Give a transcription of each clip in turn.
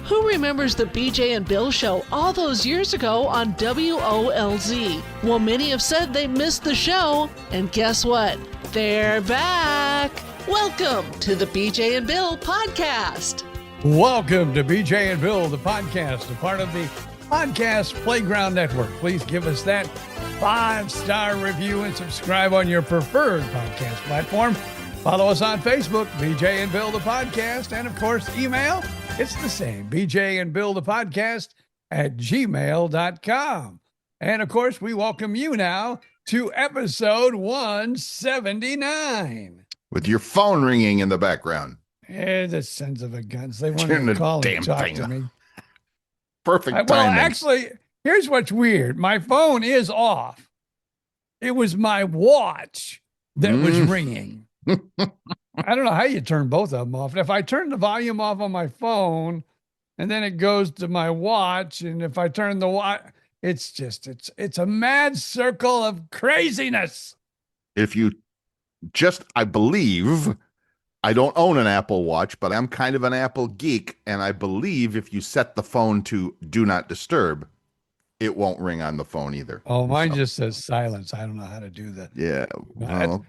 Who remembers the BJ and Bill show all those years ago on WOLZ? Well, many have said they missed the show, and guess what? They're back. Welcome to the BJ and Bill podcast. Welcome to BJ and Bill, the podcast, a part of the Podcast Playground Network. Please give us that 5-star review and subscribe on your preferred podcast platform. Follow us on Facebook, BJ and Bill, the podcast, and of course, email. It's the same, BJ and Bill, the podcast at gmail.com. And of course, we welcome you now to episode 179. With your phone ringing in the background. The sons of a guns. They want to call and talk to me. Perfect timing. Well, actually, here's what's weird. My phone is off. It was my watch that was ringing. I don't know how you turn both of them off. If I turn the volume off on my phone and then it goes to my watch, and if I turn the watch, it's a mad circle of craziness. If you I believe, I don't own an Apple Watch, but I'm kind of an Apple geek, and I believe if you set the phone to do not disturb, it won't ring on the phone either. Oh, mine just says silence. I don't know how to do that. Yeah. Well,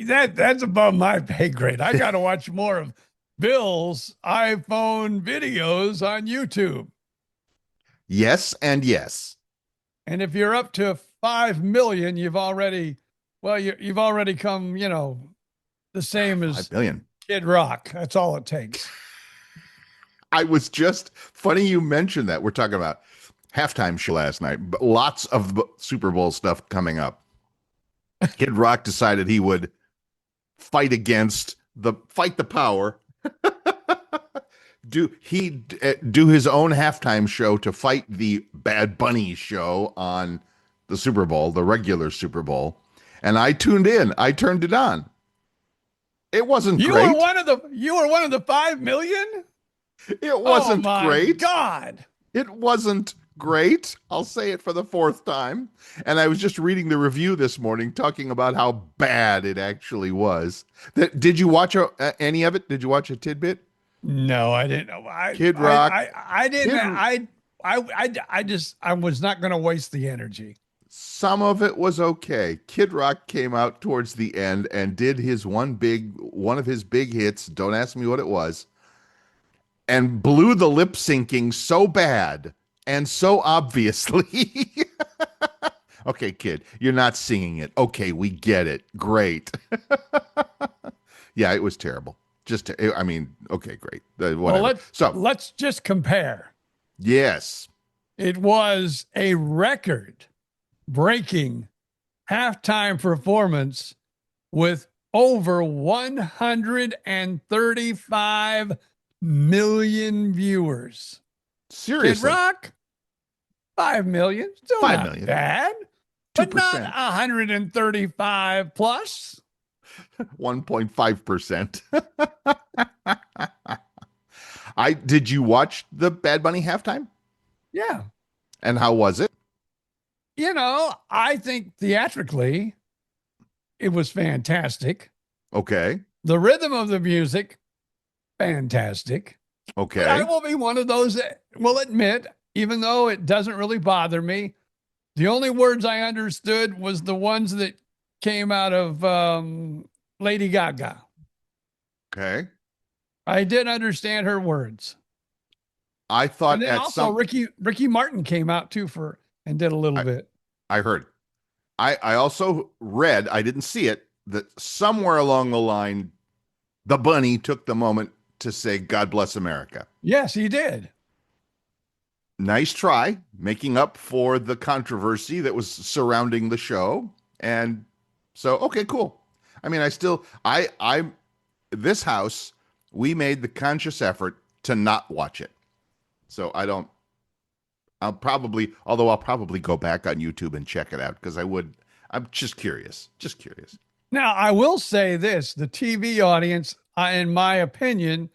that's above my pay grade. I got to watch more of Bill's iPhone videos on YouTube. Yes and yes. And if you're up to 5 million, you've already come, the same as 5 million. Kid Rock. That's all it takes. I was just funny you mentioned that. We're talking about halftime show last night, but lots of Super Bowl stuff coming up. Kid Rock decided he would fight the power. do his own halftime show to fight the Bad Bunny show on the Super Bowl, the regular Super Bowl. And I tuned in. I turned it on. It wasn't great. You were one of the 5 million? It wasn't great. God. It wasn't great. I'll say it for the 4th time. And I was just reading the review this morning talking about how bad it actually was. Did you watch any of it? Did you watch a tidbit? No, I didn't know. Kid Rock. I didn't. I was not going to waste the energy. Some of it was okay. Kid Rock came out towards the end and did one of his big hits. Don't ask me what it was. And blew the lip syncing so bad and so obviously. Okay, kid, you're not singing it. Okay, we get it. Great. Yeah, it was terrible. Okay, great. Whatever. Well, let's just compare. Yes. It was a record-breaking halftime performance with over 135 million viewers. Seriously. Kid Rock, 5 million. Still 5 not million. bad. 2%. But not 135 plus. 1.5%. Did you watch the Bad Bunny halftime? Yeah. And how was it? I think theatrically it was fantastic. Okay. The rhythm of the music, fantastic. Okay. But I will be one of those that will admit, even though it doesn't really bother me, the only words I understood was the ones that came out of Lady Gaga. Okay. I did understand her words. I thought and then also Ricky Martin came out too and did a little bit. I heard. I also read, I didn't see it, that somewhere along the line, the bunny took the moment to say, God bless America. Yes, he did. Nice try, making up for the controversy that was surrounding the show. And so, okay, cool. I mean, this house, we made the conscious effort to not watch it. So I'll probably go back on YouTube and check it out because I'm just curious. Now, I will say this, the TV audience, in my opinion,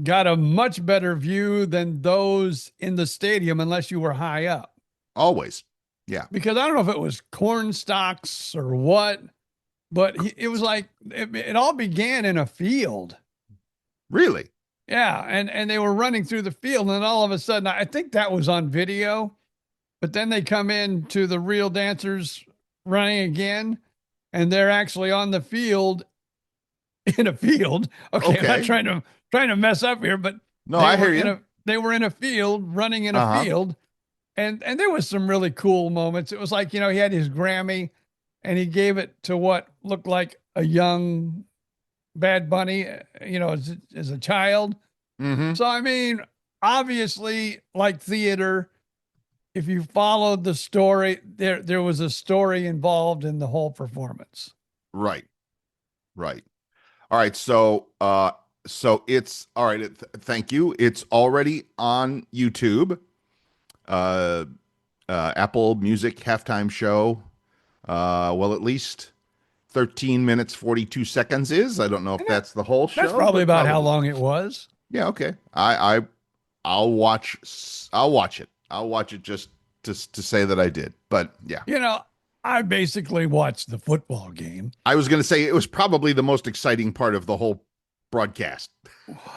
got a much better view than those in the stadium unless you were high up. Always. Yeah. Because I don't know if it was corn stalks or what, but it was like it all began in a field. Really? Yeah, and they were running through the field, and then all of a sudden, I think that was on video, but then they come in to the real dancers running again, and they're actually on the field in a field. Okay, I'm not Okay. trying to mess up here, but No, I hear you. they were in a field, running in a Uh-huh. field, and there was some really cool moments. It was like, he had his Grammy, and he gave it to what looked like a young Bad Bunny, as a child. Mm-hmm. So, I mean, obviously, like theater, if you followed the story, there was a story involved in the whole performance. Right. Right. All right. So it's all right. Thank you. It's already on YouTube. Uh, Apple Music halftime show. Well, at least 13 minutes 42 seconds is. I don't know if that's the whole show. That's probably but about how long it was. Yeah. Okay. I'll watch. I'll watch it. I'll watch it just to say that I did. But yeah. I basically watched the football game. I was going to say it was probably the most exciting part of the whole broadcast.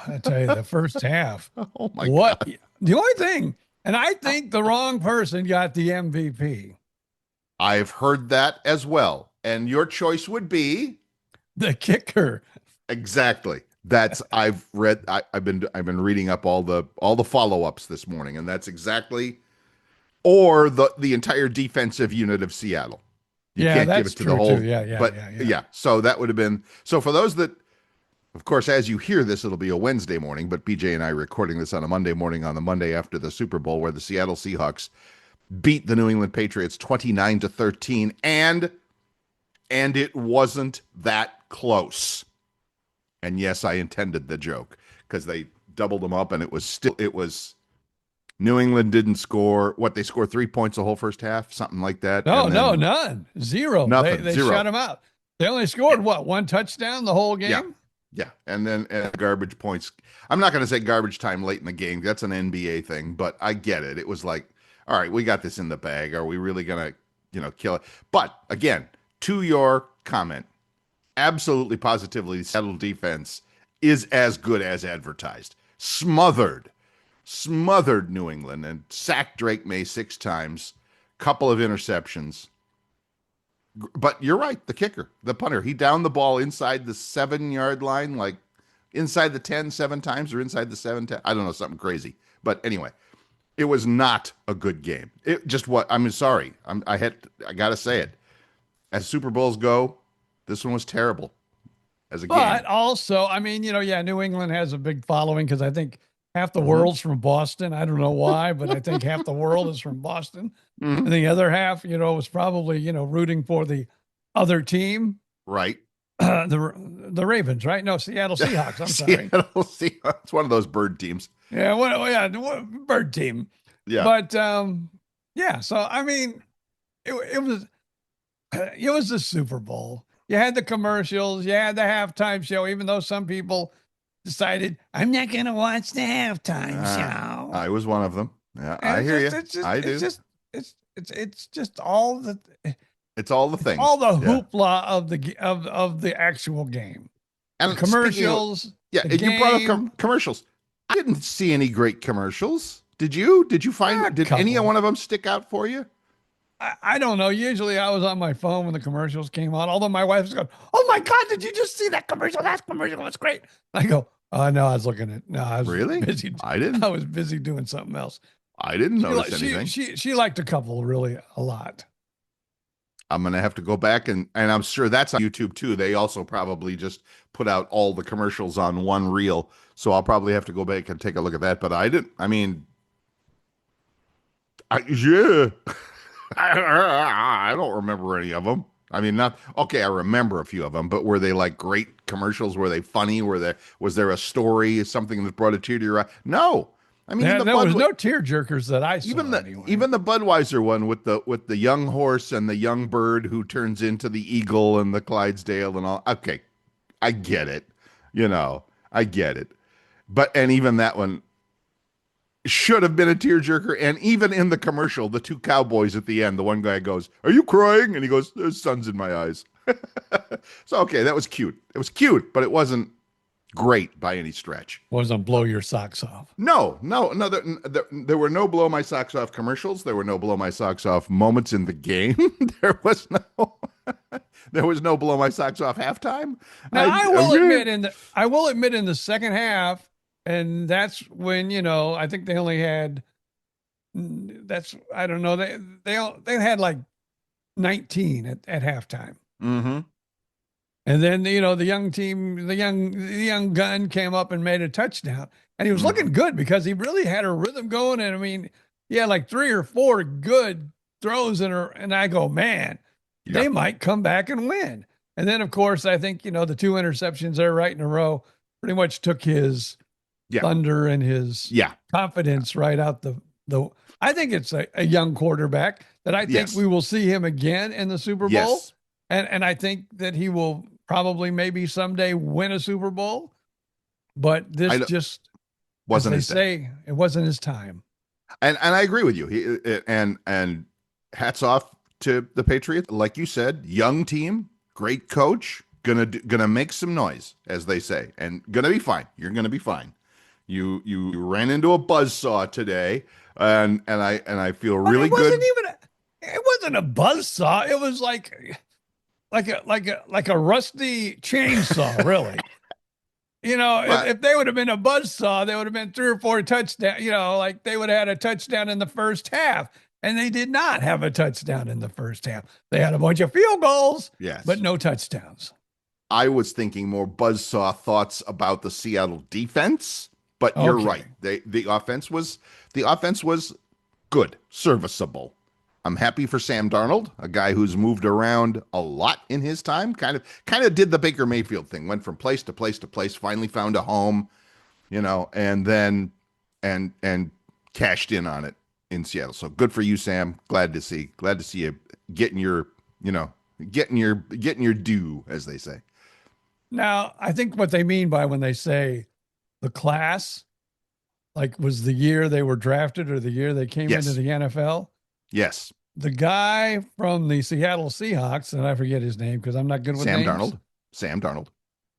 I tell you, the first half. Oh my God. The only thing, and I think the wrong person got the MVP. I've heard that as well. And your choice would be The kicker. exactly. I've been reading up all the follow-ups this morning, and that's exactly, or the entire defensive unit of Seattle. You can't give it to the whole. Too. Yeah. So that would have been, so for those that, of course, as you hear this, it'll be a Wednesday morning, but BJ and I are recording this on a Monday morning, on the Monday after the Super Bowl, where the Seattle Seahawks beat the New England Patriots 29-13, and it wasn't that close. And yes, I intended the joke, because they doubled them up, and it was New England didn't score. What, they scored 3 points the whole first half, something like that. No, none, zero. Nothing, they zero. shut them out. They only scored one touchdown the whole game. Yeah, and then garbage points. I'm not going to say garbage time late in the game. That's an NBA thing, but I get it. It was like, all right, we got this in the bag. Are we really going to, kill it? But again, to your comment, absolutely positively, the Seattle defense is as good as advertised. Smothered New England and sacked Drake May 6 times, couple of interceptions. But you're right, the kicker, the punter, he downed the ball inside the 7-yard line, like inside the 10 7 times, or inside the 7 10. I don't know, something crazy. But anyway, it was not a good game. It just what I'm sorry. I got to say it. As Super Bowls go, this one was terrible as a game. But also, I mean, New England has a big following, because I think half the world's from Boston. I don't know why, but I think half the world is from Boston. Mm-hmm. And the other half, was probably, rooting for the other team. Right. The Ravens, right? No, Seattle Seahawks. I'm sorry. Seattle Seahawks. It's one of those bird teams. Yeah, bird team. Yeah. But yeah, so I mean, it was the Super Bowl. You had the commercials, you had the halftime show, even though some people decided, I'm not going to watch the halftime show. I was one of them. Yeah, And I hear you. I do. It's just all the. It's all the things. All the hoopla of the actual game. And the commercials. You brought up commercials. I didn't see any great commercials. Did you? Did you find? Did any one of them stick out for you? I don't know. Usually I was on my phone when the commercials came on. Although my wife was going, "Oh my God, did you just see that commercial? That commercial was great." I go, "Oh no, I was looking at no, I was really busy. I didn't. I was busy doing something else. I didn't notice anything. She liked a couple really a lot. I'm gonna have to go back and I'm sure that's on YouTube too. They also probably just put out all the commercials on one reel, so I'll probably have to go back and take a look at that. But I didn't. I mean, I don't remember any of them. I mean, not okay. I remember a few of them, but were they like great commercials? Were they funny? Was there a story, something that brought a tear to your eye? No. I mean, there was no tear jerkers that I saw. Even the Budweiser one with the young horse and the young bird who turns into the eagle and the Clydesdale and all. Okay, I get it. I get it. And even that one should have been a tearjerker. And even in the commercial, the two cowboys at the end, the one guy goes, "Are you crying?" And he goes, "There's sun's in my eyes." So, okay, that was cute. It was cute, but it wasn't great by any stretch. Wasn't blow your socks off. No. There were no blow my socks off commercials. There were no blow my socks off moments in the game. there was no, there was no blow my socks off halftime. Now I will admit in the second half, and that's when I think they only had. I don't know. They had like 19 at halftime. Mm-hmm. And then, the young gun came up and made a touchdown, and he was looking good because he really had a rhythm going. And I mean, he had like 3 or 4 good throws and I go, man, they might come back and win. And then, of course, I think, the 2 interceptions there right in a row pretty much took his thunder and his confidence right out the. I think it's a young quarterback that I think we will see him again in the Super Bowl. Yes. And I think that he will probably maybe someday win a Super Bowl. But this just wasn't his time. It wasn't his time. And I agree with you. And hats off to the Patriots. Like you said, young team, great coach, gonna make some noise, as they say, and gonna be fine. You're gonna be fine. You ran into a buzzsaw today, and I feel really good. It wasn't a buzzsaw. It was like a rusty chainsaw, really. If they would have been a buzzsaw, they would have been 3 or 4 touchdowns. Like they would have had a touchdown in the first half, and they did not have a touchdown in the first half. They had a bunch of field goals, but no touchdowns. I was thinking more buzzsaw thoughts about the Seattle defense, but you're right. The offense was good, serviceable. I'm happy for Sam Darnold, a guy who's moved around a lot in his time. Kind of did the Baker Mayfield thing, went from place to place to place, finally found a home, and then and cashed in on it in Seattle. So good for you, Sam. Glad to see you getting your due, as they say. Now, I think what they mean by when they say the class, like was the year they were drafted or the year they came into the NFL. Yes. The guy from the Seattle Seahawks, and I forget his name because I'm not good with names. Sam Darnold.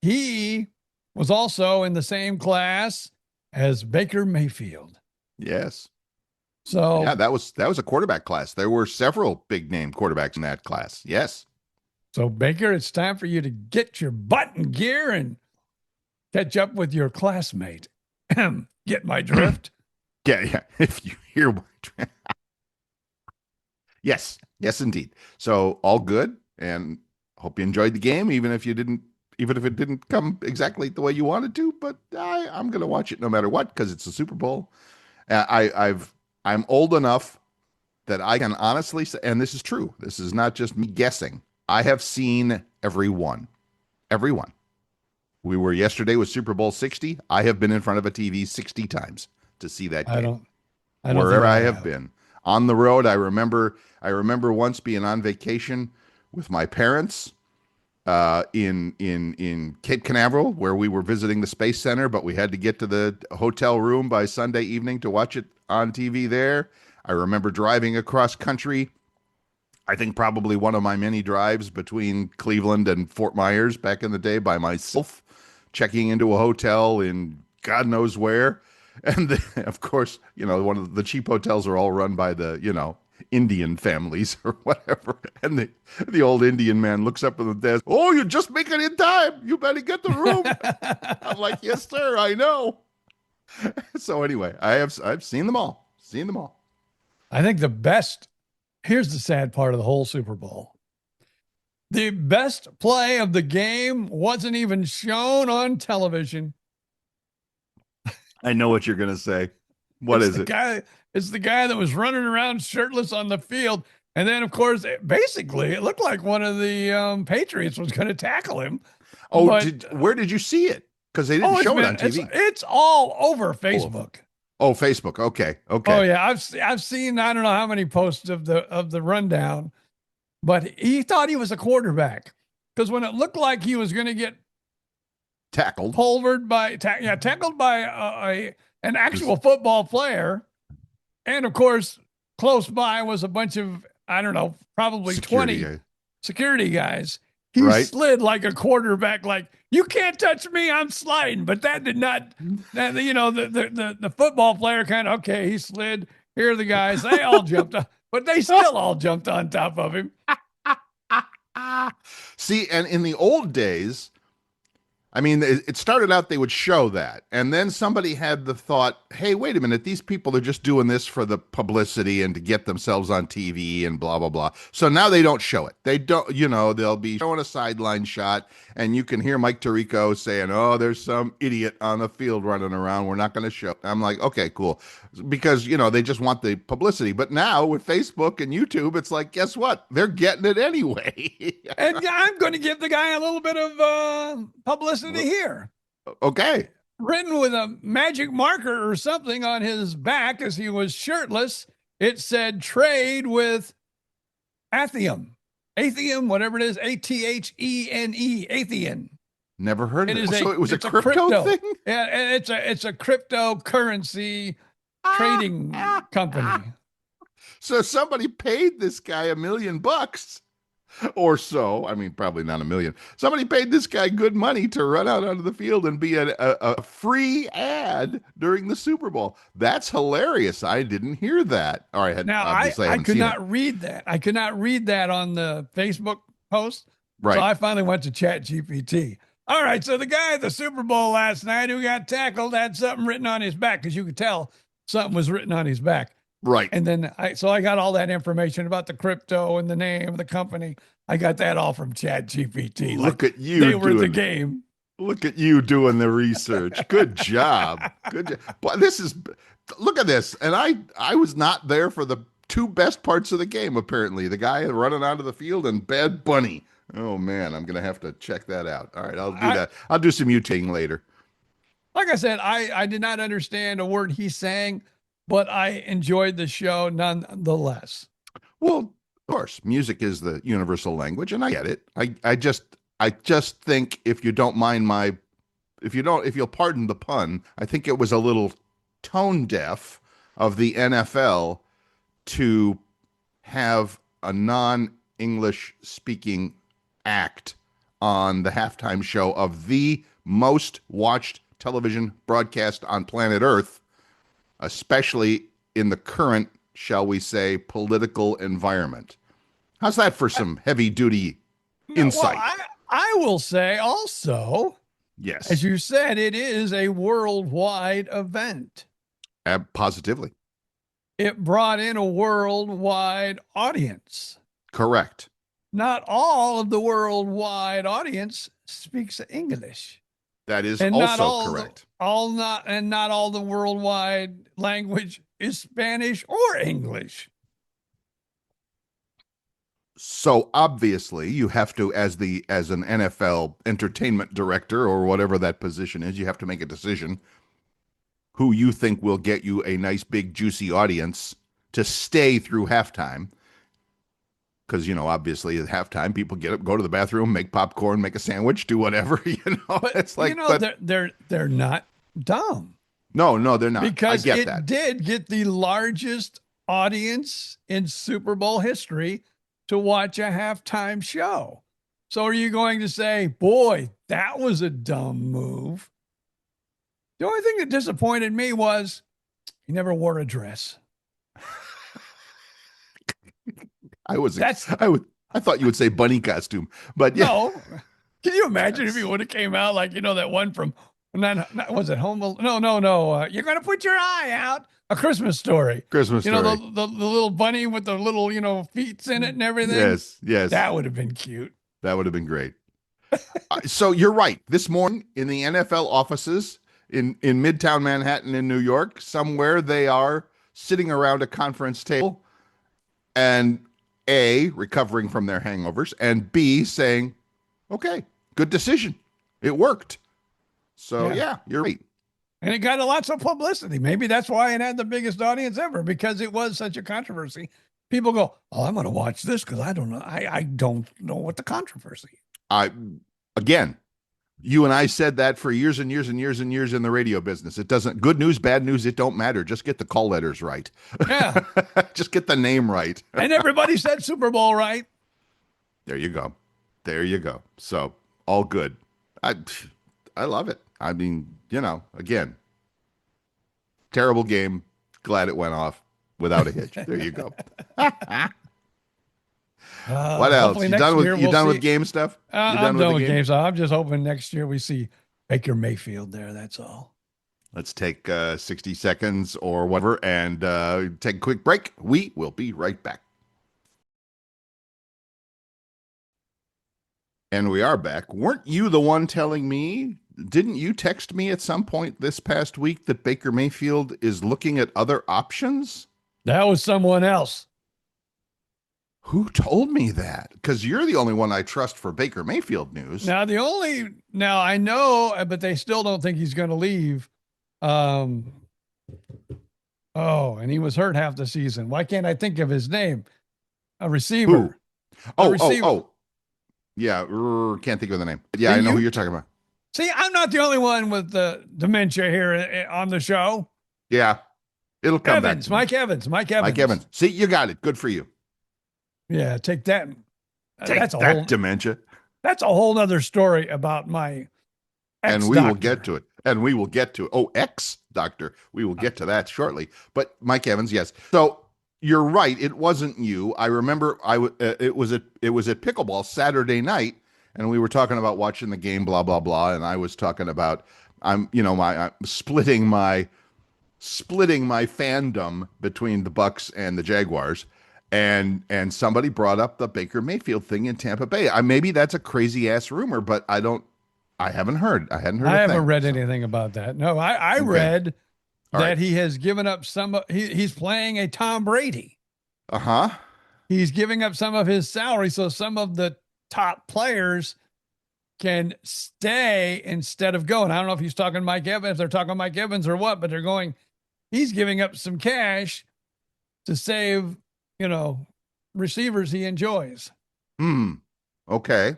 He was also in the same class as Baker Mayfield. Yes. So yeah, that was a quarterback class. There were several big name quarterbacks in that class. Yes. So Baker, it's time for you to get your butt in gear and catch up with your classmate. Get my drift? Yeah. If you hear my drift. Yes, indeed. So all good, and hope you enjoyed the game, even if it didn't come exactly the way you wanted to. But I'm going to watch it no matter what because it's a Super Bowl. I'm old enough that I can honestly say, and this is true. This is not just me guessing. I have seen every one. We were yesterday with Super Bowl 60. I have been in front of a TV 60 times to see that game. I don't wherever I have been. On the road, I remember once being on vacation with my parents in Cape Canaveral, where we were visiting the Space Center, but we had to get to the hotel room by Sunday evening to watch it on TV there. I remember driving across country. I think probably one of my many drives between Cleveland and Fort Myers back in the day by myself, checking into a hotel in God knows where. And then, of course, one of the cheap hotels are all run by the, Indian families or whatever. And the old Indian man looks up at the desk. Oh, you just make it in time. You better get the room. I'm like, yes, sir, I know. So anyway, I've seen them all. I think here's the sad part of the whole Super Bowl. The best play of the game wasn't even shown on television. I know what you're going to say. It's the guy that was running around shirtless on the field. And then, of course, it looked like one of the Patriots was going to tackle him. Oh, where did you see it? Because they didn't show it on TV. It's all over Facebook. Oh, Facebook. Okay. Oh, yeah. I've seen, I don't know how many posts of the rundown, but he thought he was a quarterback because when it looked like he was going to get tackled by an actual football player. And of course, close by was a bunch of, I don't know, probably 20 security guys. He Right. slid like a quarterback, like, you can't touch me, I'm sliding. But that did not, the football player kind of, okay, he slid. Here are the guys. They all jumped on, but they still all jumped on top of him. See, and in the old days, I mean, it started out they would show that. And then somebody had the thought, hey, wait a minute, these people are just doing this for the publicity and to get themselves on TV and blah, blah, blah. So now they don't show it. They don't, they'll be showing a sideline shot and you can hear Mike Tirico saying, oh, there's some idiot on the field running around. We're not going to show. I'm like, okay, cool. Because, they just want the publicity. But now with Facebook and YouTube, it's like, guess what? They're getting it anyway. And I'm going to give the guy a little bit of publicity here. Okay. Written with a magic marker or something on his back as he was shirtless. It said trade with Atheum, whatever it is, Athene, Atheon. Never heard of it. So it was a crypto thing? Yeah, and it's a cryptocurrency trading company. So somebody paid this guy $1 million or so. I mean, probably not $1 million. Somebody paid this guy good money to run out onto the field and be a free ad during the Super Bowl. That's hilarious. I didn't hear that. All right. Now, I could not read that. I could not read that on the Facebook post. Right. So I finally went to ChatGPT. All right. So the guy at the Super Bowl last night who got tackled had something written on his back, because you could tell something was written on his back. Right. And then I got all that information about the crypto and the name of the company. I got that all from ChatGPT. Look at you. They were at the game. Look at you doing the research. Good job. Good job. But look at this. And I was not there for the two best parts of the game, apparently. The guy running out of the field and Bad Bunny. Oh, man, I'm going to have to check that out. All right, I'll do that. I'll do some mutating later. Like I said, I did not understand a word he's saying, but I enjoyed the show nonetheless. Well, of course, music is the universal language, and I get it. I just think, if you don't mind if you'll pardon the pun, I think it was a little tone deaf of the NFL to have a non-English speaking act on the halftime show of the most watched television broadcast on planet Earth, especially in the current, shall we say, political environment. How's that for some heavy-duty insight? Well, I will say also, yes, as you said, it is a worldwide event. Positively. It brought in a worldwide audience. Correct. Not all of the worldwide audience speaks English. That is and also correct. Not all the worldwide language is Spanish or English. So obviously you have to, as an NFL entertainment director or whatever that position is, you have to make a decision who you think will get you a nice, big, juicy audience to stay through halftime. Because, obviously at halftime, people get up, go to the bathroom, make popcorn, make a sandwich, do whatever, But, it's like, they're not dumb. No, they're not. Because I get that. Did get the largest audience in Super Bowl history to watch a halftime show. So are you going to say, boy, that was a dumb move? The only thing that disappointed me was he never wore a dress. I thought you would say bunny costume, but yeah. No. Can you imagine if he would have came out like, that one from, not was it Home? No. You're going to put your eye out. A Christmas Story. Christmas Story. The little bunny with the little, feet in it and everything. Yes. That would have been cute. That would have been great. So you're right. This morning in the NFL offices in Midtown Manhattan in New York, somewhere they are sitting around a conference table and A, recovering from their hangovers, and B, saying, okay, good decision. It worked. So yeah you're right. And it got lots of publicity. Maybe that's why it had the biggest audience ever, because it was such a controversy. People go, oh, I'm going to watch this because I don't know. I don't know what the controversy. Again, you and I said that for years and years and years and years in the radio business. It doesn't, good news, bad news, it don't matter. Just get the call letters right. Yeah. Just get the name right. And everybody said Super Bowl right. There you go. There you go. So all good. I love it. I mean, again, terrible game. Glad it went off without a hitch. There you go. What else? Hopefully You next done with year you we'll done see. with game stuff? You I'm done the with game? games. I'm just hoping next year we see Baker Mayfield there. That's all. Let's take 60 seconds or whatever and take a quick break. We will be right back. And we are back. Weren't you the one telling me? Didn't you text me at some point this past week that Baker Mayfield is looking at other options? That was someone else. Who told me that? Because you're the only one I trust for Baker Mayfield news. Now I know, but they still don't think he's going to leave. And he was hurt half the season. Why can't I think of his name? A receiver. Who? Oh. Yeah, can't think of the name. Yeah, I know who you're talking about. See, I'm not the only one with the dementia here on the show. Yeah, it'll come back. Mike Evans. Mike Evans. See, you got it. Good for you. Yeah, take that. That's a whole dementia. That's a whole other story about my ex-doctor. And we will get to it. Oh, ex-doctor. We will get to that shortly. But Mike Evans, yes. So you're right. It wasn't you. I remember it was at pickleball Saturday night, and we were talking about watching the game, blah, blah, blah. And I was talking about I'm splitting my fandom between the Bucks and the Jaguars. And somebody brought up the Baker Mayfield thing in Tampa Bay. Maybe that's a crazy ass rumor, but I haven't heard. I haven't read anything about that. No, I read that he has given up he's playing a Tom Brady. Uh-huh. He's giving up some of his salary so some of the top players can stay instead of going. I don't know if he's talking Mike Evans, if they're talking Mike Evans or what, but they're going, he's giving up some cash to save, receivers he enjoys. Okay.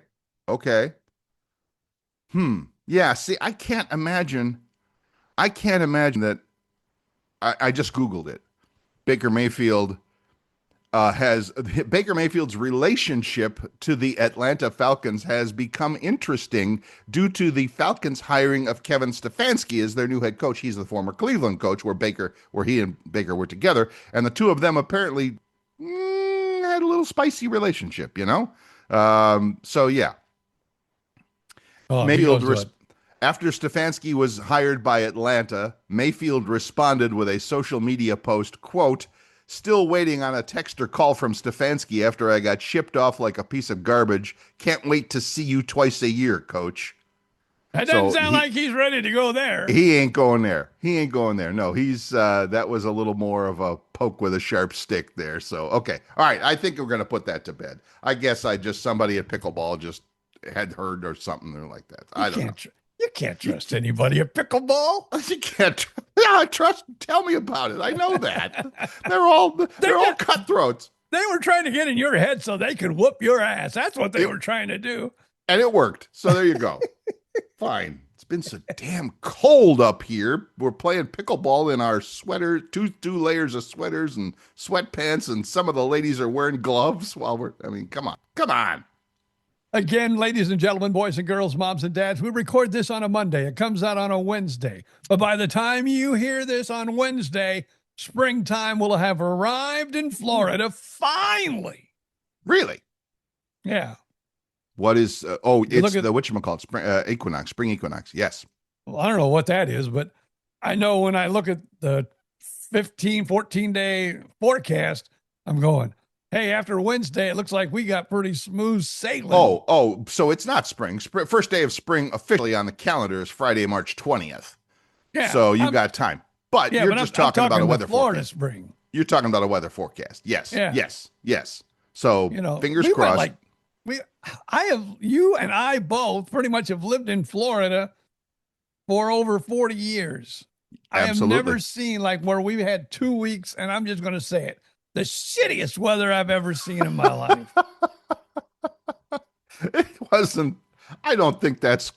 Yeah, see, I can't imagine that. I just Googled it. Baker Mayfield's relationship to the Atlanta Falcons has become interesting due to the Falcons hiring of Kevin Stefanski as their new head coach. He's the former Cleveland coach where he and Baker were together. And the two of them apparently had a little spicy relationship, So yeah. Mayfield after Stefanski was hired by Atlanta, Mayfield responded with a social media post, quote, "Still waiting on a text or call from Stefanski after I got shipped off like a piece of garbage. Can't wait to see you twice a year, coach." That doesn't sound like he's ready to go there. He ain't going there. No, he's that was a little more of a poke with a sharp stick there. So, okay. All right. I think we're going to put that to bed. I guess somebody at pickleball just had heard or something like that. I don't know. You can't trust anybody at pickleball. You can't. Yeah, I trust. Tell me about it. I know that. They're all cutthroats. They were trying to get in your head so they could whoop your ass. That's what they were trying to do. And it worked. So there you go. Fine. It's been so damn cold up here. We're playing pickleball in our sweater, two layers of sweaters and sweatpants, and some of the ladies are wearing gloves come on. Again, ladies and gentlemen, boys and girls, moms and dads, we record this on a Monday. It comes out on a Wednesday. But by the time you hear this on Wednesday, springtime will have arrived in Florida finally. Really? Yeah. What is, it's the whatchamacallit, spring equinox. Yes. Well, I don't know what that is, but I know when I look at the 14-day forecast, I'm going, hey, after Wednesday, it looks like we got pretty smooth sailing. Oh, so it's not spring. First day of spring officially on the calendar is Friday, March 20th. Yeah. So you got time. But you're just talking about a weather Florida forecast. Spring. You're talking about a weather forecast. Yes. Yeah. Yes. So fingers crossed. You and I both pretty much have lived in Florida for over 40 years. Absolutely. I have never seen where we've had 2 weeks, and I'm just going to say it, the shittiest weather I've ever seen in my life. It wasn't, I don't think that's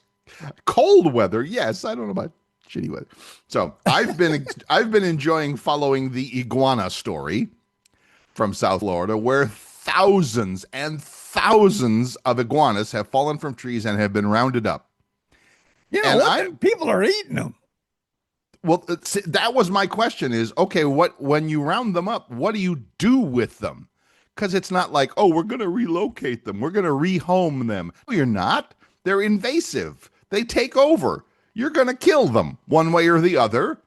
cold weather. Yes. I don't know about shitty weather. So I've been enjoying following the iguana story from South Florida, where thousands and thousands of iguanas have fallen from trees and have been rounded up. You know And what? People are eating them. Well, that was my question is, okay, when you round them up, what do you do with them? Because it's not like, oh, we're going to relocate them. We're going to rehome them. No, you're not. They're invasive. They take over. You're going to kill them one way or the other.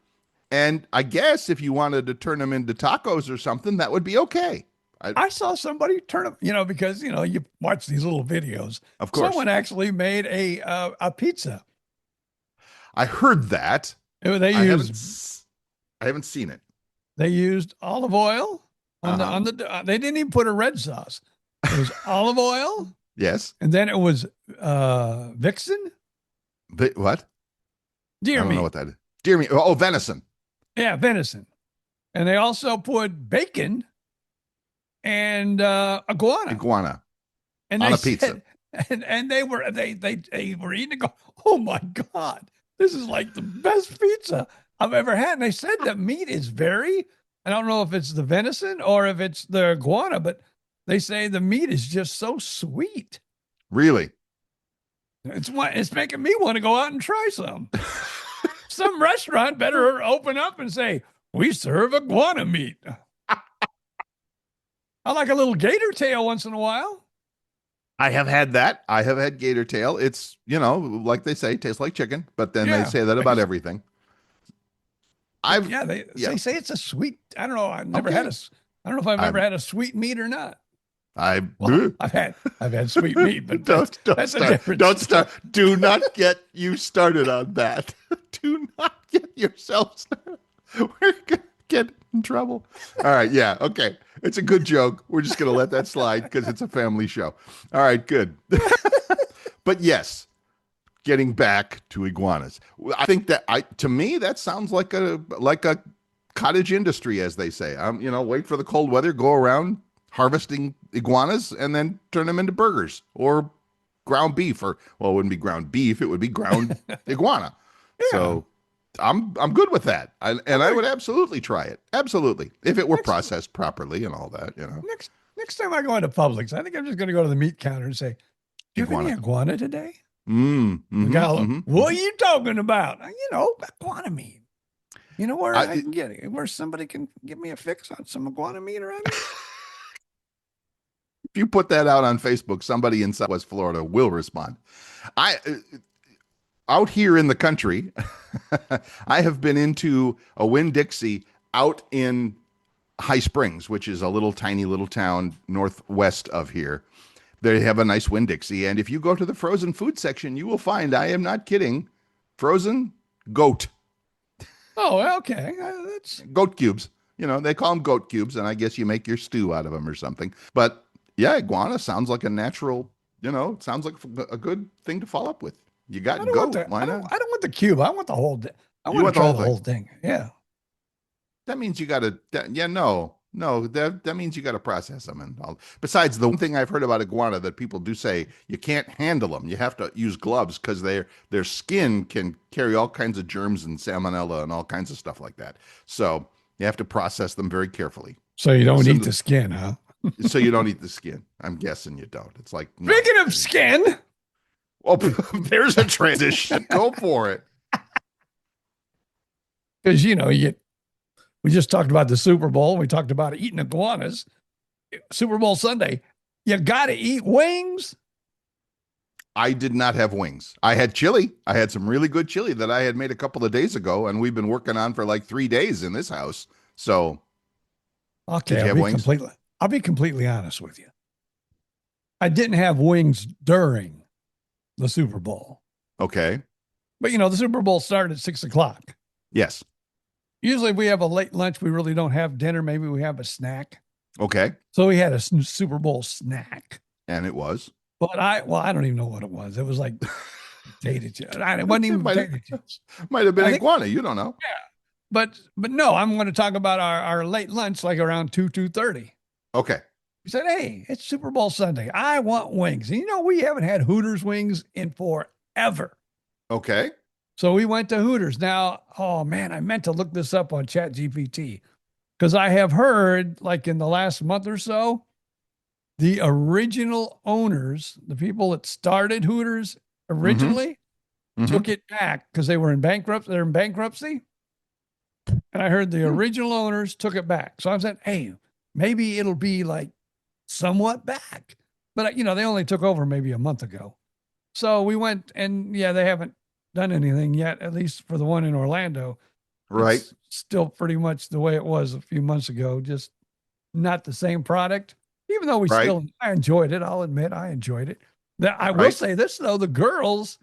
And I guess if you wanted to turn them into tacos or something, that would be okay. I saw somebody turn them, because, you watch these little videos. Of course. Someone actually made a pizza. I heard that. They I used haven't seen it. They used olive oil on the they didn't even put a red sauce. It was olive oil. Yes. And then it was Vixen. What? Deer I don't meat. know what that is. Deer meat. Oh, venison. Yeah, venison. And they also put bacon and iguana. Iguana. And on they a pizza. And they were eating it. Oh my God. This is like the best pizza I've ever had. And they said the meat is I don't know if it's the venison or if it's the iguana, but they say the meat is just so sweet. Really? It's making me want to go out and try some. Some restaurant better open up and say, we serve iguana meat. I like a little gator tail once in a while. I have had that. I have had gator tail. It's, like they say, tastes like chicken, but then they say that about everything. They say it's a sweet, I don't know. I don't know if I've ever had a sweet meat or not. I've had sweet meat, but that's a difference. Don't start. Do not get you started on that. Do not get yourself started. We're going to get in trouble. All right. Yeah. Okay. It's a good joke. We're just going to let that slide because it's a family show. All right. Good. But yes, getting back to iguanas. I think to me, that sounds like a cottage industry, as they say. Wait for the cold weather, go around harvesting iguanas and then turn them into burgers or ground beef, it wouldn't be ground beef. It would be ground iguana. Yeah. So I'm good with that. I would absolutely try it. Absolutely. If it were processed properly and all that, Next time I go into Publix, I think I'm just going to go to the meat counter and say, do you have any iguana today? What are you talking about? Iguana meat. You know where I can get it? Where somebody can give me a fix on some iguana meat around here? If you put that out on Facebook, somebody in Southwest Florida will respond. Out here in the country, I have been into a Winn-Dixie out in High Springs, which is a tiny little town northwest of here. They have a nice Winn-Dixie, and if you go to the frozen food section, you will find, I am not kidding, frozen goat. Oh, okay. That's goat cubes. They call them goat cubes, and I guess you make your stew out of them or something. But yeah, iguana sounds like a natural, it sounds like a good thing to follow up with. You got goat. Why not? I don't want the cube. I want the whole thing. I want to try the whole thing. Yeah. That means you got to, that means you got to process them. And all. Besides, the one thing I've heard about iguana that people do say, you can't handle them. You have to use gloves because their skin can carry all kinds of germs and salmonella and all kinds of stuff like that. So you have to process them very carefully. So you don't eat the skin, huh? So you don't eat the skin. I'm guessing you don't. It's like, speaking of skin. Oh, there's a transition. Go for it. Because, we just talked about the Super Bowl. We talked about eating iguanas. Super Bowl Sunday. You got to eat wings. I did not have wings. I had chili. I had some really good chili that I had made a couple of days ago, and we've been working on for like 3 days in this house. So, okay, did you have wings? I'll be completely honest with you. I didn't have wings during the Super Bowl. Okay. But, the Super Bowl started at 6:00. Yes. Usually if we have a late lunch, we really don't have dinner. Maybe we have a snack. Okay. So we had a Super Bowl snack. And it was? But I don't even know what it was. It was like potato chips. It wasn't even potato chips. Might have been iguana. You don't know. Yeah. But no, I'm going to talk about our late lunch, like around 2:30. Okay. We said, hey, it's Super Bowl Sunday. I want wings. And we haven't had Hooters wings in forever. Okay. So we went to Hooters. Now, oh man, I meant to look this up on ChatGPT because I have heard, like in the last month or so, the original owners, the people that started Hooters originally, took it back because they were in bankruptcy. They're in bankruptcy. And I heard the original owners took it back. So I said, hey, maybe it'll be like somewhat back. But, you know, they only took over maybe a month ago. So we went and, yeah, they haven't done anything yet, at least for the one in Orlando. Right. It's still pretty much the way it was a few months ago, just not the same product. Even though I enjoyed it. I'll admit I enjoyed it. I will say this, though, the girls,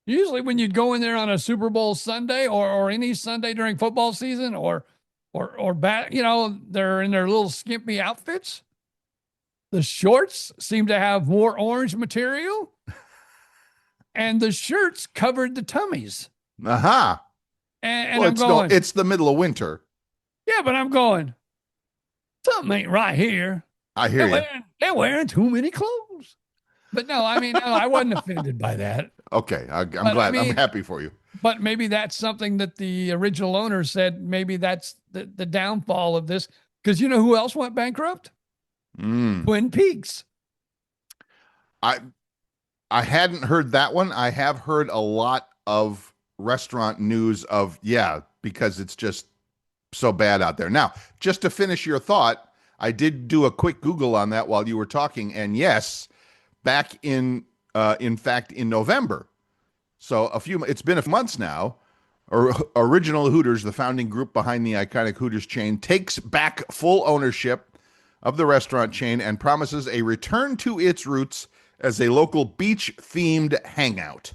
usually when you'd go in there on a Super Bowl Sunday or any Sunday during football season or you know, they're in their little skimpy outfits. The shorts seem to have more orange material and the shirts covered the tummies. Uh-huh. And well, I'm going, it's the middle of winter. Yeah, but I'm going, something ain't right here. I hear you. They're wearing too many clothes. But no, I mean, no, I wasn't offended by that. Okay. I'm glad. I mean, I'm happy for you. But maybe that's something that the original owner said, maybe that's the downfall of this. Because you know who else went bankrupt? Twin Peaks. I hadn't heard that one. I have heard a lot of restaurant news of, because it's just so bad out there. Now, just to finish your thought, I did do a quick Google on that while you were talking. And yes, back in fact, in November. So it's been a few months now. Original Hooters, the founding group behind the iconic Hooters chain, takes back full ownership of the restaurant chain and promises a return to its roots as a local beach-themed hangout.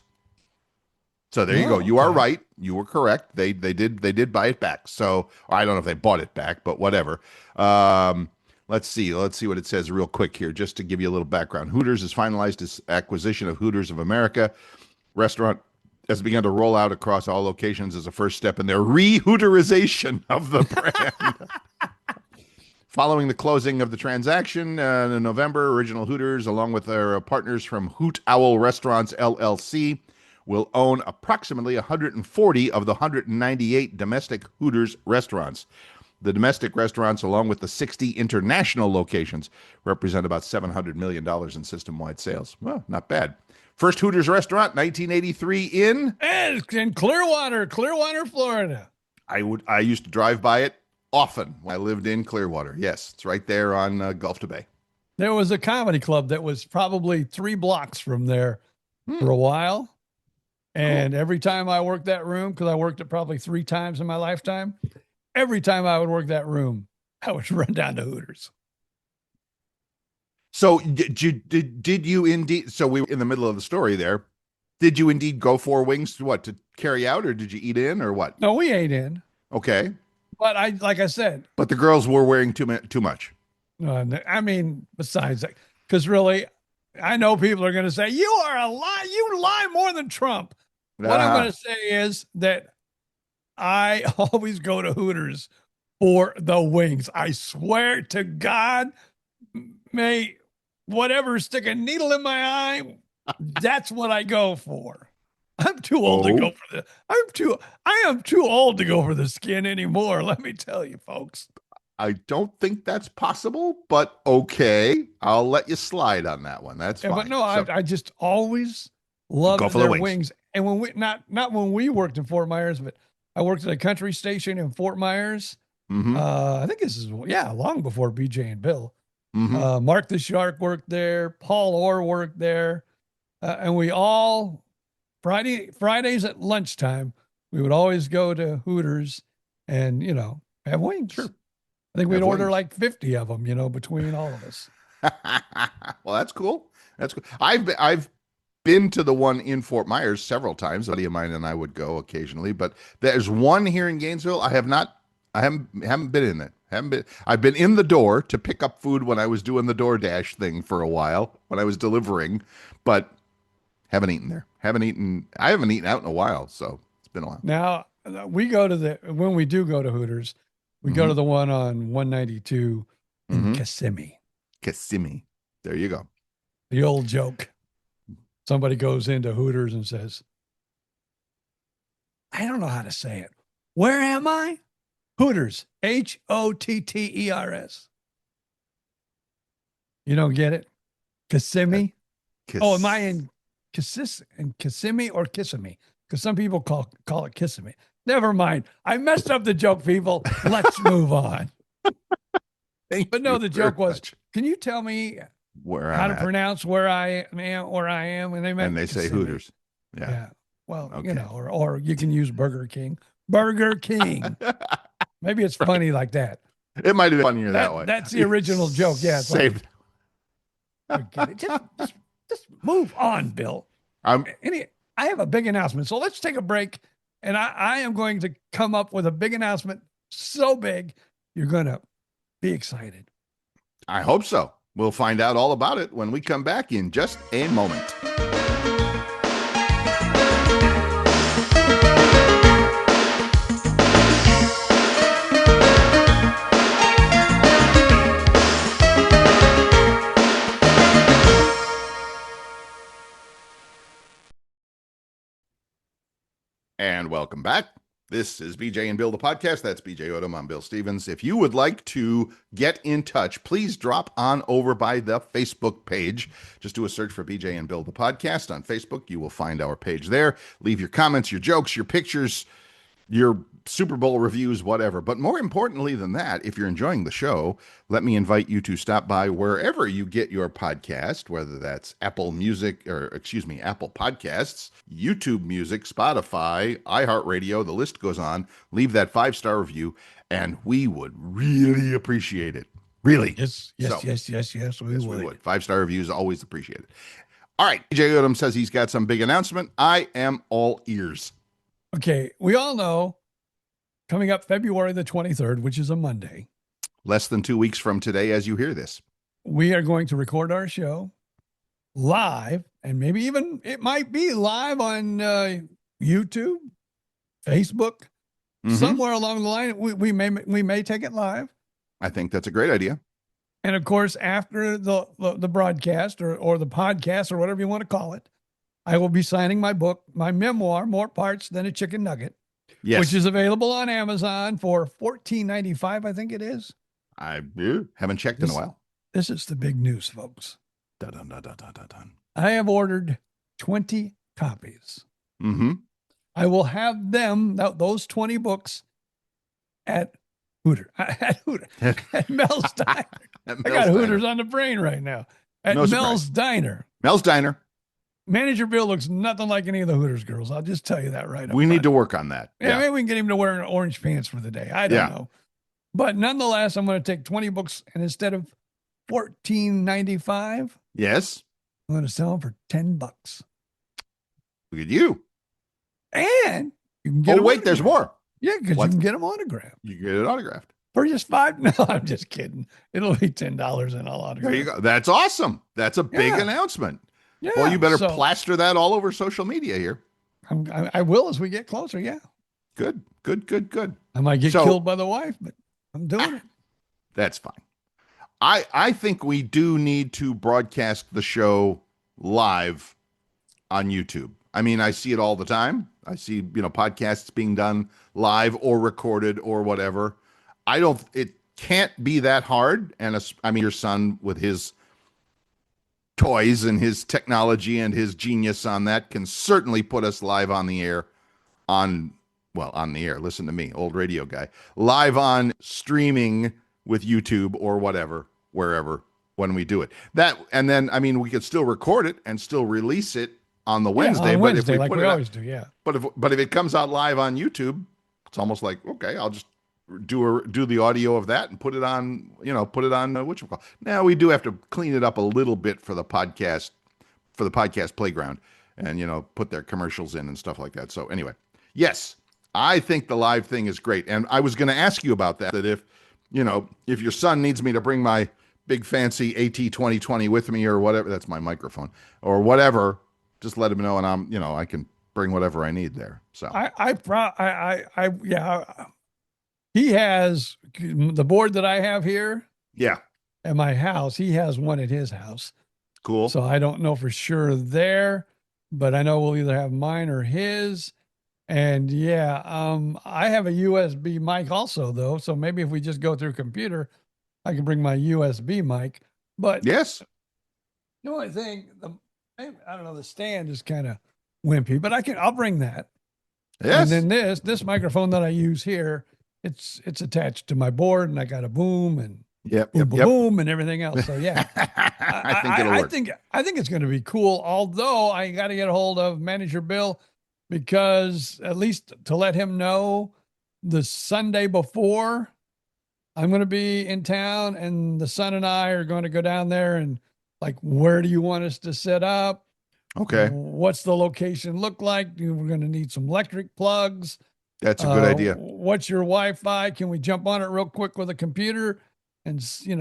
So there you go. You are right. You were correct. They did buy it back. So I don't know if they bought it back, but whatever. Let's see what it says real quick here, just to give you a little background. Hooters has finalized its acquisition of Hooters of America. Restaurant has begun to roll out across all locations as a first step in their re-Hooterization of the brand. Following the closing of the transaction in November, Original Hooters, along with their partners from Hoot Owl Restaurants, LLC, will own approximately 140 of the 198 domestic Hooters restaurants. The domestic restaurants, along with the 60 international locations, represent about $700 million in system-wide sales. Well, not bad. First Hooters restaurant, 1983 in Clearwater, Florida. I used to drive by it often when I lived in Clearwater. Yes, it's right there on Gulf to Bay. There was a comedy club that was probably 3 blocks from there for a while. And every time I worked that room, because I worked it probably 3 times in my lifetime, every time I would work that room, I would run down to Hooters. So did you indeed? So we were in the middle of the story there. Did you indeed go for wings to carry out, or did you eat in, or what? No, we ate in. Okay. But like I said. But the girls were wearing too much. I mean, besides that, because really, I know people are going to say, you are a lie. You lie more than Trump. What I'm going to say is that I always go to Hooters for the wings. I swear to God, may whatever stick a needle in my eye, that's what I go for. I'm too old to go for the. I am too old to go for the skin anymore. Let me tell you, folks. I don't think that's possible, but okay, I'll let you slide on that one. That's fine. But no, I just always loved their wings. And when we not when we worked in Fort Myers, but I worked at a country station in Fort Myers. I think this is long before BJ and Bill. Mark the Shark worked there. Paul Orr worked there, and we all Fridays at lunchtime we would always go to Hooters and have wings. Sure. I think we'd order like 50 of them, between all of us. Well, that's cool. That's cool. I've been to the one in Fort Myers several times. A buddy of mine and I would go occasionally, but there's one here in Gainesville. I haven't been in it. I've been in the door to pick up food when I was doing the DoorDash thing for a while when I was delivering, but haven't eaten there. I haven't eaten out in a while, so it's been a while. Now when we do go to Hooters, we go to the one on 192 in Kissimmee. Kissimmee. There you go. The old joke. Somebody goes into Hooters and says, I don't know how to say it. Where am I? Hooters. Hotters. You don't get it? Kissimmee? Oh, am I Kiss. in Kissimmee or Kissimmee? Because some people call it Kissimmee. Never mind. I messed up the joke, people. Let's move on. But no, the joke was, can you tell me where how I'm to at. pronounce where I am? And they meant And they say Kissimmee. Hooters. Yeah. Yeah. Well, Okay. or you can use Burger King. Burger King. Maybe it's funny like that. It might have been funnier that way. That's the original joke. Yeah. It's like, Saved. forget it. Just move on, Bill. I'm I have a big announcement. So let's take a break. And I am going to come up with a big announcement. So big, you're going to be excited. I hope so. We'll find out all about it when we come back in just a moment. And welcome back. This is BJ and Bill, the podcast. That's BJ Odom. I'm Bill Stevens. If you would like to get in touch, please drop on over by the Facebook page. Just do a search for BJ and Bill, the podcast on Facebook. You will find our page there. Leave your comments, your jokes, your pictures, your Super Bowl reviews, whatever. But more importantly than that, if you're enjoying the show, let me invite you to stop by wherever you get your podcast, whether that's Apple Podcasts, YouTube Music, Spotify, iHeartRadio, the list goes on. Leave that 5-star review, and we would really appreciate it. Really. Yes. We would. 5-star reviews, always appreciated. All right. BJ Odom says he's got some big announcement. I am all ears. Okay. We all know coming up February the 23rd, which is a Monday. Less than 2 weeks from today, as you hear this. We are going to record our show live, and maybe even it might be live on YouTube, Facebook, somewhere along the line. We may take it live. I think that's a great idea. And of course, after the broadcast or the podcast or whatever you want to call it, I will be signing my book, my memoir, More Parts Than a Chicken Nugget, which is available on Amazon for $14.95, I think it is. I haven't checked in a while. This is the big news, folks. Dun, dun, dun, dun, dun, dun, dun. I have ordered 20 copies. Mm-hmm. I will have those 20 books at At Mel's Diner. I got Hooters on the brain right now. At Mel's Diner. Mel's Diner. Manager Bill looks nothing like any of the Hooters girls. I'll just tell you that right up We front. need to work on that. Yeah, maybe we can get him to wear orange pants for the day. I don't know. But nonetheless, I'm going to take 20 books, and instead of $14.95, yes, I'm going to sell them for $10. Look at you. And you can get wait, there's more. Yeah, because you can get them autographed. You can get it autographed. For just $5? No, I'm just kidding. It'll be $10 and I'll autograph. There you go. That's awesome. That's a big announcement. Yeah. Well, you better plaster that all over social media here. I will as we get closer. Yeah. Good. I might get killed by the wife, but I'm doing it. That's fine. I think we do need to broadcast the show live on YouTube. I mean, I see it all the time. I see, podcasts being done live or recorded or whatever. It can't be that hard. And your son with his toys and his technology and his genius on that can certainly put us live on the air on the air. Listen to me, old radio guy, live on streaming with YouTube or whatever, wherever, when we do it. And then we could still record it and still release it on the Wednesday. On Wednesday, but if we always do. Yeah. But if it comes out live on YouTube, it's almost like, okay, I'll just do the audio of that and put it on whatchamacallit. Now we do have to clean it up a little bit for the podcast playground and, put their commercials in and stuff like that. So anyway, yes, I think the live thing is great. And I was going to ask you about that if your son needs me to bring my big fancy AT 2020 with me or whatever, that's my microphone or whatever, just let him know. And I can bring whatever I need there. So he has the board that I have here. Yeah. At my house. He has one at his house. Cool. So I don't know for sure there, but I know we'll either have mine or his. And I have a USB mic also though. So maybe if we just go through computer, I can bring my USB mic. But Yes. the only thing, I don't know, the stand is kind of wimpy, but I'll bring that. And Yes. then this microphone that I use here, it's attached to my board, and I got a boom and Yep. boom, Yep. boom, Yep. boom, and everything else. So yeah, I think it'll work. I think it's going to be cool. Although I got to get a hold of manager Bill, because at least to let him know the Sunday before I'm going to be in town, and the son and I are going to go down there, and like, where do you want us to set up? Okay. What's the location look like? We're going to need some electric plugs. That's a good idea. What's your Wi-Fi? Can we jump on it real quick with a computer and, see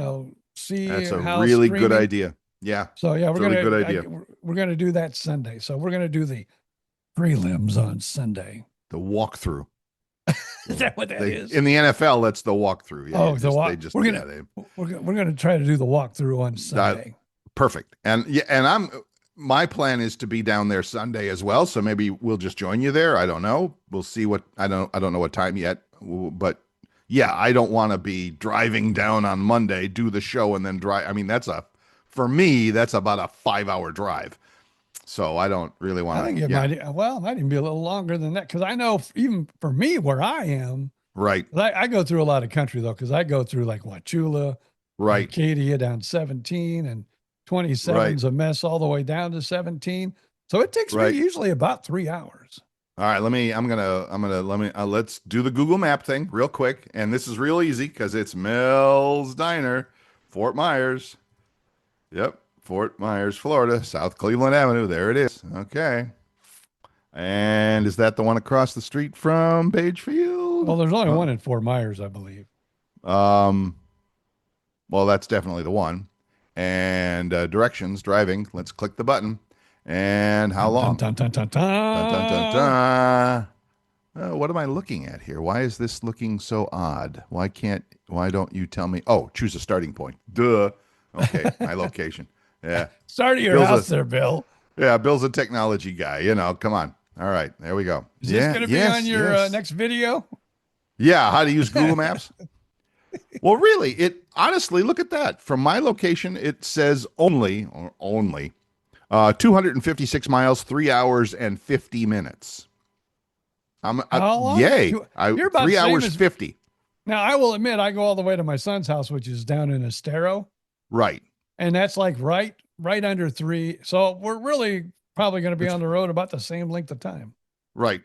That's a how really streaming? good idea. Yeah. So yeah, Really good idea. we're going to do that Sunday. So we're going to do the prelims on Sunday. The walkthrough. Is that what that is? In the NFL, that's the walkthrough. Yeah, we're gonna try to do the walkthrough on Sunday. Perfect. And my plan is to be down there Sunday as well. So maybe we'll just join you there. I don't know. We'll see I don't know what time yet, but yeah, I don't want to be driving down on Monday, do the show, and then drive. I mean, for me, that's about a 5-hour drive. So I don't really want to. I think it might even be a little longer than that, because I know even for me where I am, right. I go through a lot of country though, because I go through like Wauchula, right, Acadia down 17, and 27's a mess all the way down to 17. So it takes me usually about 3 hours. All right, let's do the Google Map thing real quick. And this is real easy because it's Mel's Diner, Fort Myers. Yep. Fort Myers, Florida, South Cleveland Avenue. There it is. Okay. And is that the one across the street from Pagefield? Well, there's only one in Fort Myers, I believe. Well, that's definitely the one. And directions, driving. Let's click the button. And how long? Dun, dun, dun, dun, Dun, dun, dun, dun. What am I looking at here? Why is this looking so odd? Why don't you tell me? Oh, choose a starting point. Duh. Okay, my location. Yeah. Start at your house there, Bill. Yeah, Bill's a technology guy. Come on. All right, there we go. Is this going to be on your next video? Yeah, how to use Google Maps. Well, really, honestly, look at that. From my location, it says only 256 miles, 3 hours and 50 minutes. How long? Yay. You're about 3 hours 50. Now, I will admit, I go all the way to my son's house, which is down in Estero. Right. And that's like right under 3. So we're really probably going to be on the road about the same length of time. Right.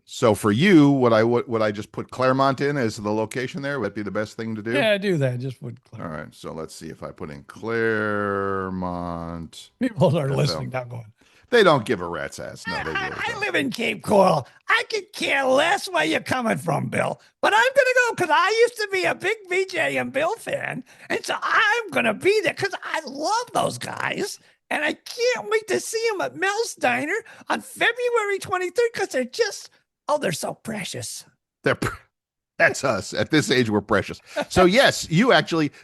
So for you, would I just put Claremont in as the location there? Would that be the best thing to do? Yeah, do that. Just put Claremont. All right. So let's see if I put in Claremont. People are listening, not going. They don't give a rat's ass. No, they really I live in Cape Coral. I could care less where you're coming from, Bill. But I'm going to go because I used to be a big BJ and Bill fan. And so I'm going to be there because I love those guys. And I can't wait to see them at Mel's Diner on February 23rd because they're so precious. That's us. At this age, we're precious. So yes,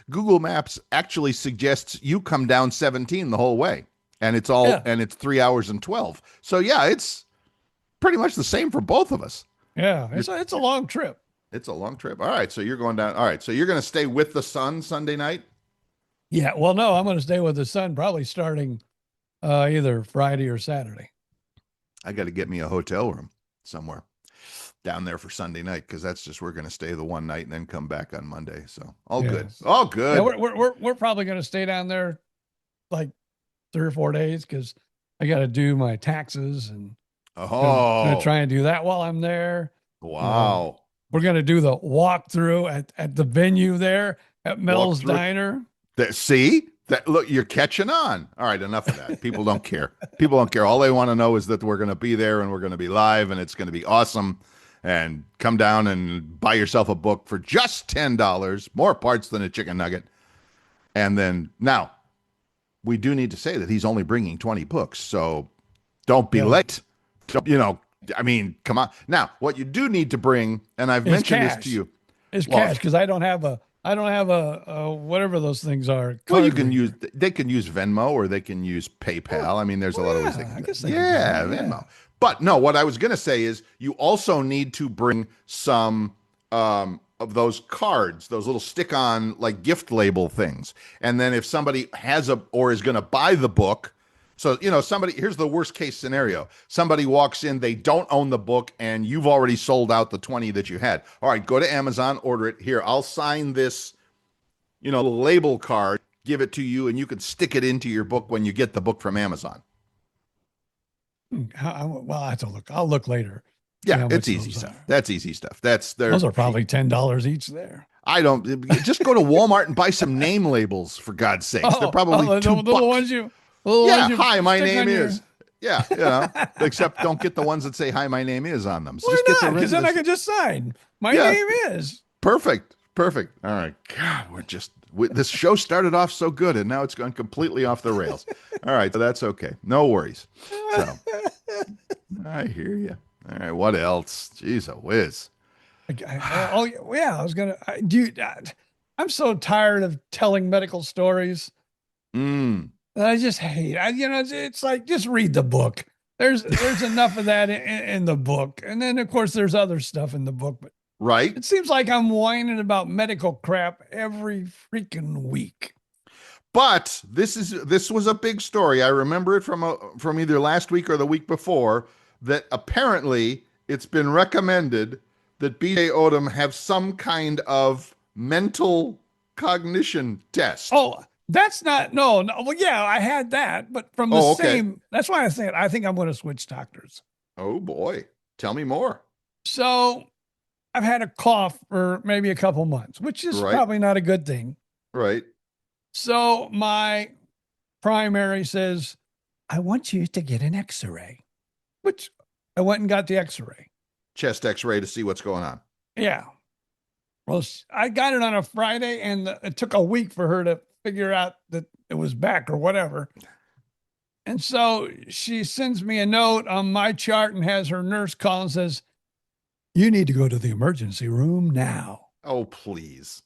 Google Maps actually suggests you come down 17 the whole way. And it's and it's 3 hours and 12. So yeah, it's pretty much the same for both of us. Yeah, it's a long trip. It's a long trip. All right, so you're going down. All right, so you're going to stay with the son Sunday night? Yeah, well, no, I'm going to stay with the son probably starting either Friday or Saturday. I got to get me a hotel room somewhere down there for Sunday night because we're going to stay the one night and then come back on Monday. So all good. Yeah, we're probably going to stay down there like 3 or 4 days because I got to do my taxes and going to try and do that while I'm there. Wow. We're going to do the walkthrough at the venue there at Mel's Diner. Look, you're catching on. All right, enough of that. People don't care. People don't care. All they want to know is that we're going to be there and we're going to be live and it's going to be awesome. And come down and buy yourself a book for just $10, more parts than a chicken nugget. And then now, we do need to say that he's only bringing 20 books, so don't be late. I mean, come on. Now, what you do need to bring, and I've mentioned this to you, is cash because I don't have a whatever those things are. Well, they can use Venmo or they can use PayPal. I mean, there's a lot of ways they can do it. Yeah, Venmo. Yeah. But no, what I was going to say is you also need to bring some of those cards, those little stick-on like gift label things. And then if somebody has or is going to buy the book, so here's the worst case scenario. Somebody walks in, they don't own the book, and you've already sold out the 20 that you had. All right, go to Amazon, order it. Here, I'll sign this, label card, give it to you, and you can stick it into your book when you get the book from Amazon. Well, I have to look. I'll look later. Yeah, it's easy stuff. That's easy stuff. Those are probably $10 each there. I don't just go to Walmart and buy some name labels for God's sakes. They're probably $2. The ones you. Hi, my name is. Yeah, except don't get the ones that say "Hi, my name is" on them. So why not? Because then I can just sign. My name is. Perfect. All right. God, this show started off so good, and now it's gone completely off the rails. All right, so that's okay. No worries. So, I hear you. All right, what else? Jeez, a whiz. I was gonna. I'm so tired of telling medical stories. I just hate. It's like just read the book. There's enough of that in the book, and then of course there's other stuff in the book. But right, it seems like I'm whining about medical crap every freaking week. But this was a big story. I remember it from either last week or the week before, that apparently it's been recommended that BJ Odom have some kind of mental cognition test. Oh, that's not, no. Well, yeah, I had that, but from the same, that's why I think I'm going to switch doctors. Oh boy. Tell me more. So I've had a cough for maybe a couple months, which is probably not a good thing. Right. So my primary says, I want you to get an x-ray, which I went and got the x-ray. Chest x-ray to see what's going on. Yeah. Well, I got it on a Friday, and it took a week for her to figure out that it was back or whatever. And so she sends me a note on my chart and has her nurse call and says, you need to go to the emergency room now. Oh, please.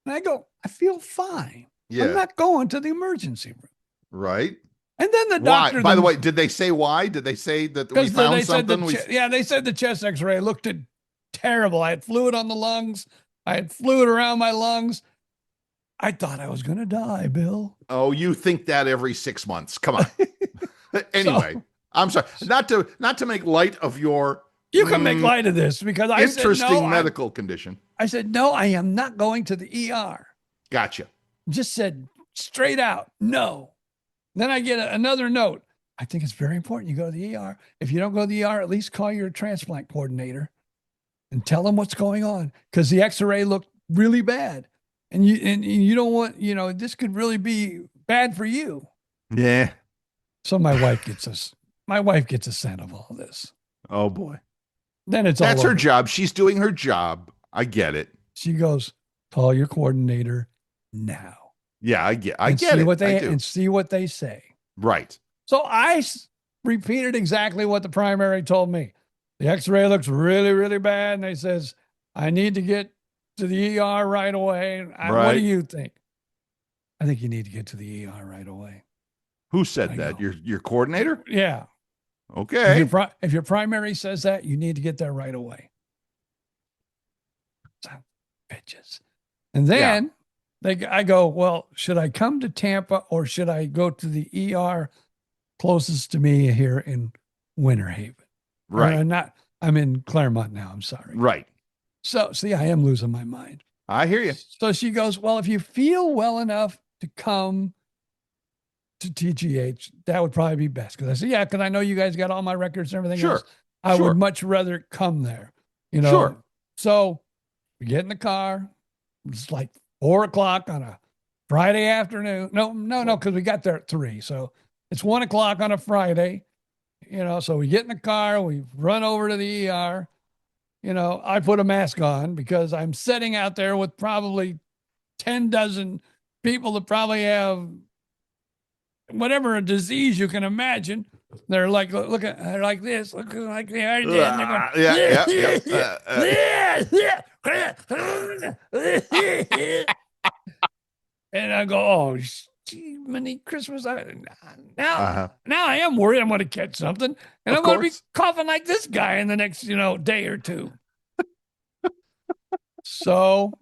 And I go, I feel fine. Yeah. I'm not going to the emergency room. Right. And then the doctor. Why? By the way, did they say why? Did they say that we found something? They said the chest x-ray looked terrible. I had fluid on the lungs. I had fluid around my lungs. I thought I was going to die, Bill. Oh, you think that every 6 months. Come on. Anyway, I'm sorry. Not to make light of your... You can make light of this because I said, no, medical condition. I said, no, I am not going to the ER. Gotcha. Just said straight out, no. Then I get another note. I think it's very important you go to the ER. If you don't go to the ER, at least call your transplant coordinator and tell them what's going on, because the x-ray looked really bad. And you don't want, this could really be bad for you. Yeah. So my wife gets a scent of all this. Oh boy. Then that's her job. She's doing her job. I get it. She goes, call your coordinator now. Yeah, I get it. And see what they say. Right. So I repeated exactly what the primary told me. The x-ray looks really, really bad. And they says, I need to get to the ER right away. What do you think? I think you need to get to the ER right away. Who said that? Your coordinator? Yeah. Okay. If your primary says that, you need to get there right away. Bitches. And then I go, well, should I come to Tampa or should I go to the ER closest to me here in Winter Haven? Right. I'm in Claremont now. I'm sorry. Right. So, see, I am losing my mind. I hear you. So she goes, well, if you feel well enough to come to TGH, that would probably be best. Because I said, yeah, because I know you guys got all my records and everything else. I would much rather come there. Sure. So we get in the car. It's like 4:00 on a Friday afternoon. No, because we got there at 3. So it's 1:00 on a Friday. So we get in the car, we run over to the ER. I put a mask on because I'm sitting out there with probably 10 dozen people that probably have whatever a disease you can imagine. They're like, they're like this, looking like they are dead. And I go, oh, gee, many Christmas. Now I am worried I'm going to catch something. And I'm going to be coughing like this guy in the next, day or two. So,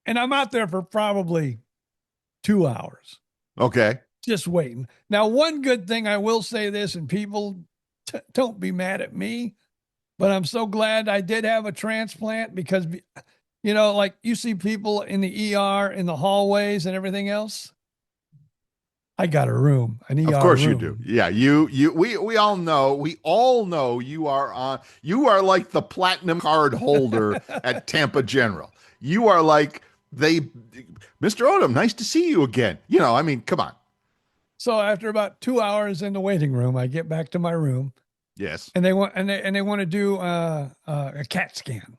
and I'm out there for probably 2 hours. Okay. Just waiting. Now, one good thing I will say this, and people don't be mad at me, but I'm so glad I did have a transplant because, like you see people in the ER, in the hallways and everything else. I got a room, an ER Of course room. you do. Yeah, we all know you are like the platinum card holder at Tampa General. You are like Mr. Odom, nice to see you again. I mean, come on. So after about 2 hours in the waiting room, I get back to my room. Yes. And they want to do a CAT scan.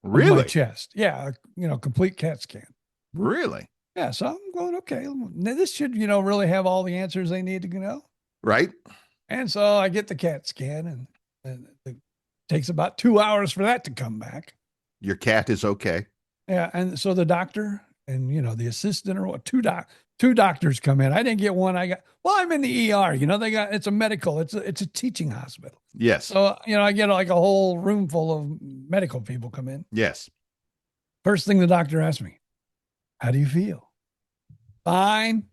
Really? Of my chest. Yeah, complete CAT scan. Really? Yeah, so I'm going, okay, this should, really have all the answers they need to know. Right. And so I get the CAT scan, and it takes about 2 hours for that to come back. Your cat is okay. Yeah, and so the doctor and, the assistant or what, two doctors come in. I didn't get one. I'm in the ER, it's a medical, it's a teaching hospital. Yes. So, I get like a whole room full of medical people come in. Yes. First thing the doctor asked me, how do you feel? Fine.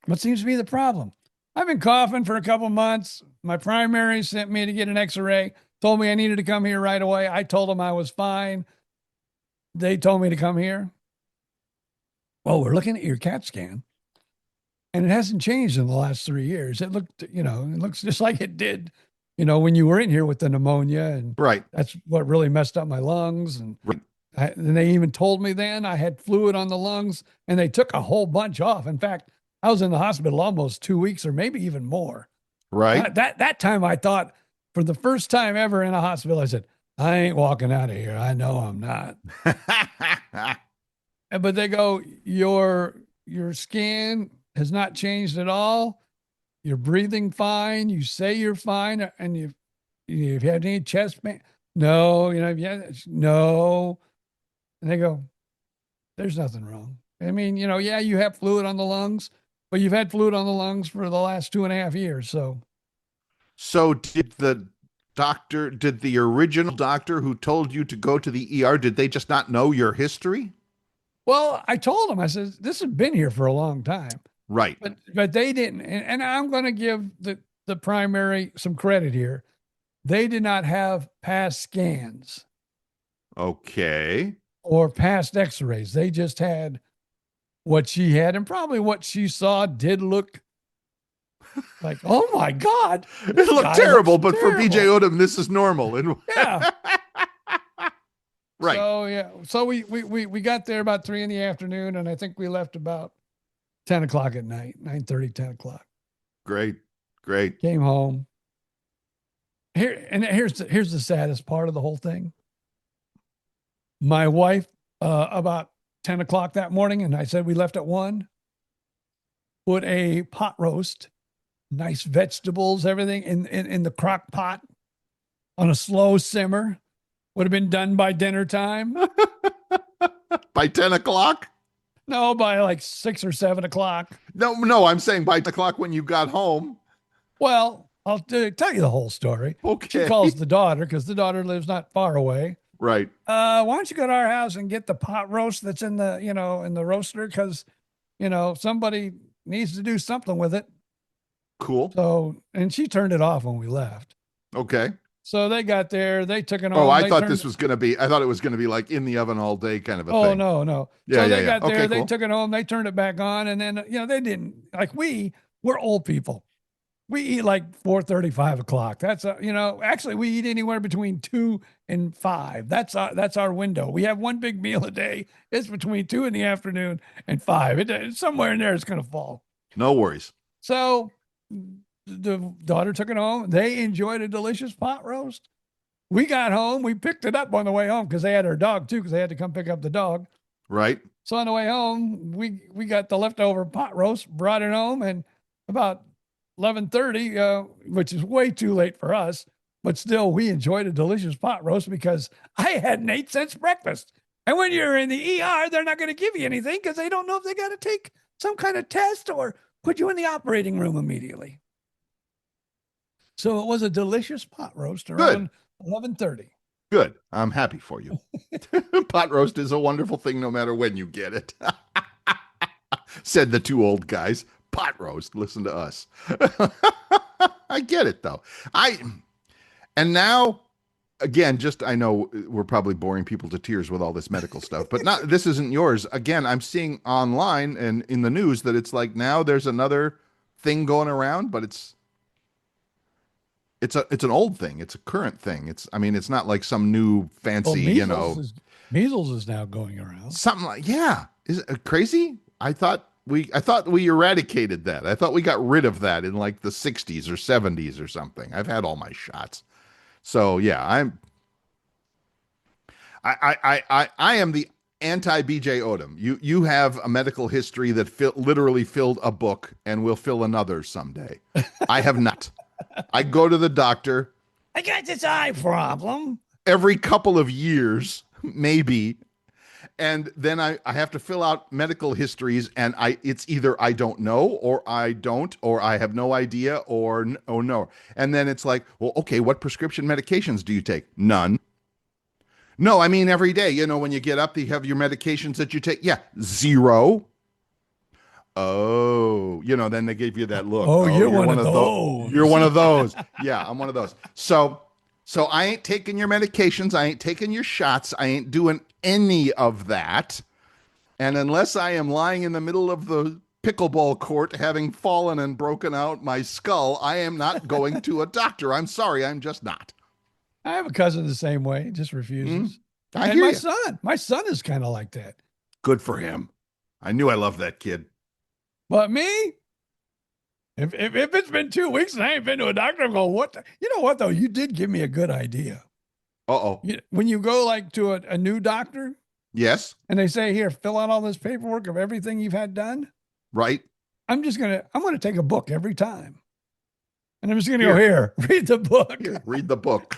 What seems to be the problem? I've been coughing for a couple months. My primary sent me to get an x-ray, told me I needed to come here right away. I told them I was fine. They told me to come here. Well, we're looking at your CAT scan, and it hasn't changed in the last 3 years. It looks just like it did, when you were in here with the pneumonia, and right. That's what really messed up my lungs. And right. And they even told me then I had fluid on the lungs, and they took a whole bunch off. In fact, I was in the hospital almost 2 weeks or maybe even more. Right. That time I thought, for the first time ever in a hospital, I said, I ain't walking out of here. I know I'm not. But they go, your scan has not changed at all. You're breathing fine. You say you're fine. And you've had any chest pain? No. No. And they go, there's nothing wrong. I mean, you have fluid on the lungs, but you've had fluid on the lungs for the last 2.5 years. So did the original doctor who told you to go to the ER, did they just not know your history? Well, I told them, I said, this has been here for a long time. Right. But they didn't. And I'm going to give the primary some credit here. They did not have past scans. Okay. Or past x-rays. They just had what she had, and probably what she saw did look like, oh my God. It looked terrible, but terrible. for BJ Odom, this is normal. Yeah. Right. So, yeah. So we got there about 3 p.m, and I think we left about 10 o'clock at night, 9:30, 10 o'clock. Great. Came home. Here's the saddest part of the whole thing. My wife, about 10 o'clock that morning, and I said we left at 1, put a pot roast, nice vegetables, everything in the crock pot on a slow simmer. Would have been done by dinner time. By 10 o'clock? No, by like 6 or 7 o'clock. No, I'm saying by 10 o'clock when you got home. Well, I'll tell you the whole story. Okay. She calls the daughter, because the daughter lives not far away. Right. Why don't you go to our house and get the pot roast that's in the, in the roaster? Because, somebody needs to do something with it. Cool. So, and she turned it off when we left. Okay. So they got there, they took it home. Oh, I thought it was going to be like in the oven all day kind of a thing. Oh, no. Yeah, so they got there, okay, they cool. took it home, they turned it back on. And then, they didn't, like we're old people. We eat like 4:30, 5 o'clock. That's, actually we eat anywhere between 2 and 5. That's our window. We have one big meal a day. It's between 2 in the afternoon and 5. Somewhere in there it's going to fall. No worries. So the daughter took it home. They enjoyed a delicious pot roast. We got home. We picked it up on the way home because they had our dog too, because they had to come pick up the dog. Right. So on the way home, we got the leftover pot roast, brought it home, and about 11:30, which is way too late for us, but still we enjoyed a delicious pot roast because I had an 8-cent breakfast. And when you're in the ER, they're not going to give you anything because they don't know if they got to take some kind of test or put you in the operating room immediately. So it was a delicious pot roast around 11:30. Good. I'm happy for you. Pot roast is a wonderful thing no matter when you get it. Said the two old guys. Pot roast. Listen to us. I get it though. And now again, just I know we're probably boring people to tears with all this medical stuff, but not this isn't yours. Again, I'm seeing online and in the news that it's like now there's another thing going around, but it's an old thing. It's a current thing. It's not like some new fancy, measles is now going around. Something like, yeah. Is it crazy? I thought we eradicated that. I thought we got rid of that in like the 60s or 70s or something. I've had all my shots. So yeah, I am the anti BJ Odom. You have a medical history that literally filled a book and will fill another someday. I have not. I go to the doctor. I got this eye problem. Every couple of years, maybe. And then I have to fill out medical histories, and it's either I don't know, or I don't, or I have no idea, or no. And then it's like, well, okay, what prescription medications do you take? None. No, I mean every day. When you get up, you have your medications that you take. Yeah, zero. Oh, then they gave you that look. Oh, you're one of those. You're one of those. Yeah, I'm one of those. So I ain't taking your medications. I ain't taking your shots. I ain't doing any of that. And unless I am lying in the middle of the pickleball court, having fallen and broken out my skull, I am not going to a doctor. I'm sorry. I'm just not. I have a cousin the same way. Just refuses. I hear my son is kind of like that. Good for him. I knew I loved that kid. But me, if it's been 2 weeks and I ain't been to a doctor, I'm going, what? You know what, though? You did give me a good idea. Uh-oh. When you go like to a new doctor. Yes. And they say, here, fill out all this paperwork of everything you've had done. Right. I'm going to take a book every time. And I'm just going to go, here, read the book. Here, read the book.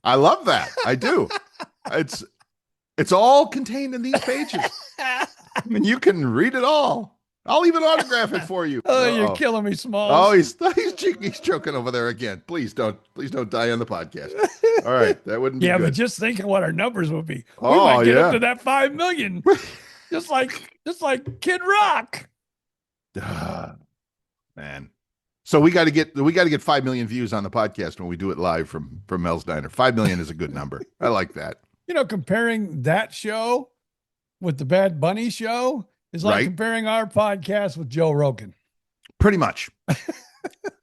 I love that. I do. It's all contained in these pages. I mean, you can read it all. I'll even autograph it for you. Oh, you're killing me, Smalls. Oh, he's choking over there again. Please don't die on the podcast. All right, that wouldn't be good. But just think of what our numbers would be. We might get up to that 5 million, just like Kid Rock. Man. So we got to get 5 million views on the podcast when we do it live from Mel's Diner. 5 million is a good number. I like that. Comparing that show with the Bad Bunny show is like comparing our podcast with Joe Rogan. Pretty much.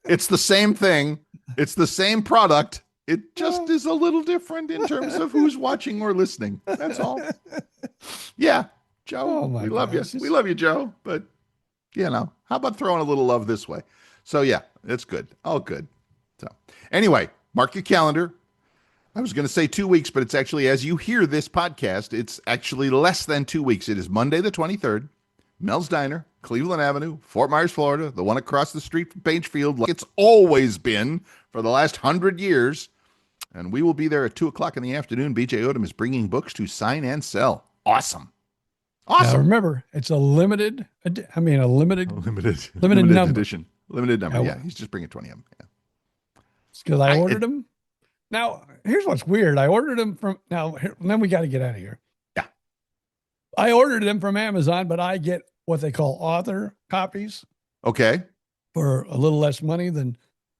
It's the same thing. It's the same product. It just is a little different in terms of who's watching or listening. That's all. Yeah, Joe, we love you. We love you, Joe. But, how about throwing a little love this way? So, yeah, it's good. All good. So, anyway, mark your calendar. I was going to say 2 weeks, but it's actually, as you hear this podcast, it's actually less than 2 weeks. It is Monday the 23rd, Mel's Diner, Cleveland Avenue, Fort Myers, Florida, the one across the street from Pagefield, like it's always been for the last 100 years. And we will be there at 2 o'clock in the afternoon. BJ Odom is bringing books to sign and sell. Awesome. Now remember, it's a limited number. Edition. Limited number. Yeah, he's just bringing 20 of them. Yeah. It's because I ordered them. Now, here's what's weird. I ordered them then we got to get out of here. Yeah. I ordered them from Amazon, but I get what they call author copies. Okay. For a little less money than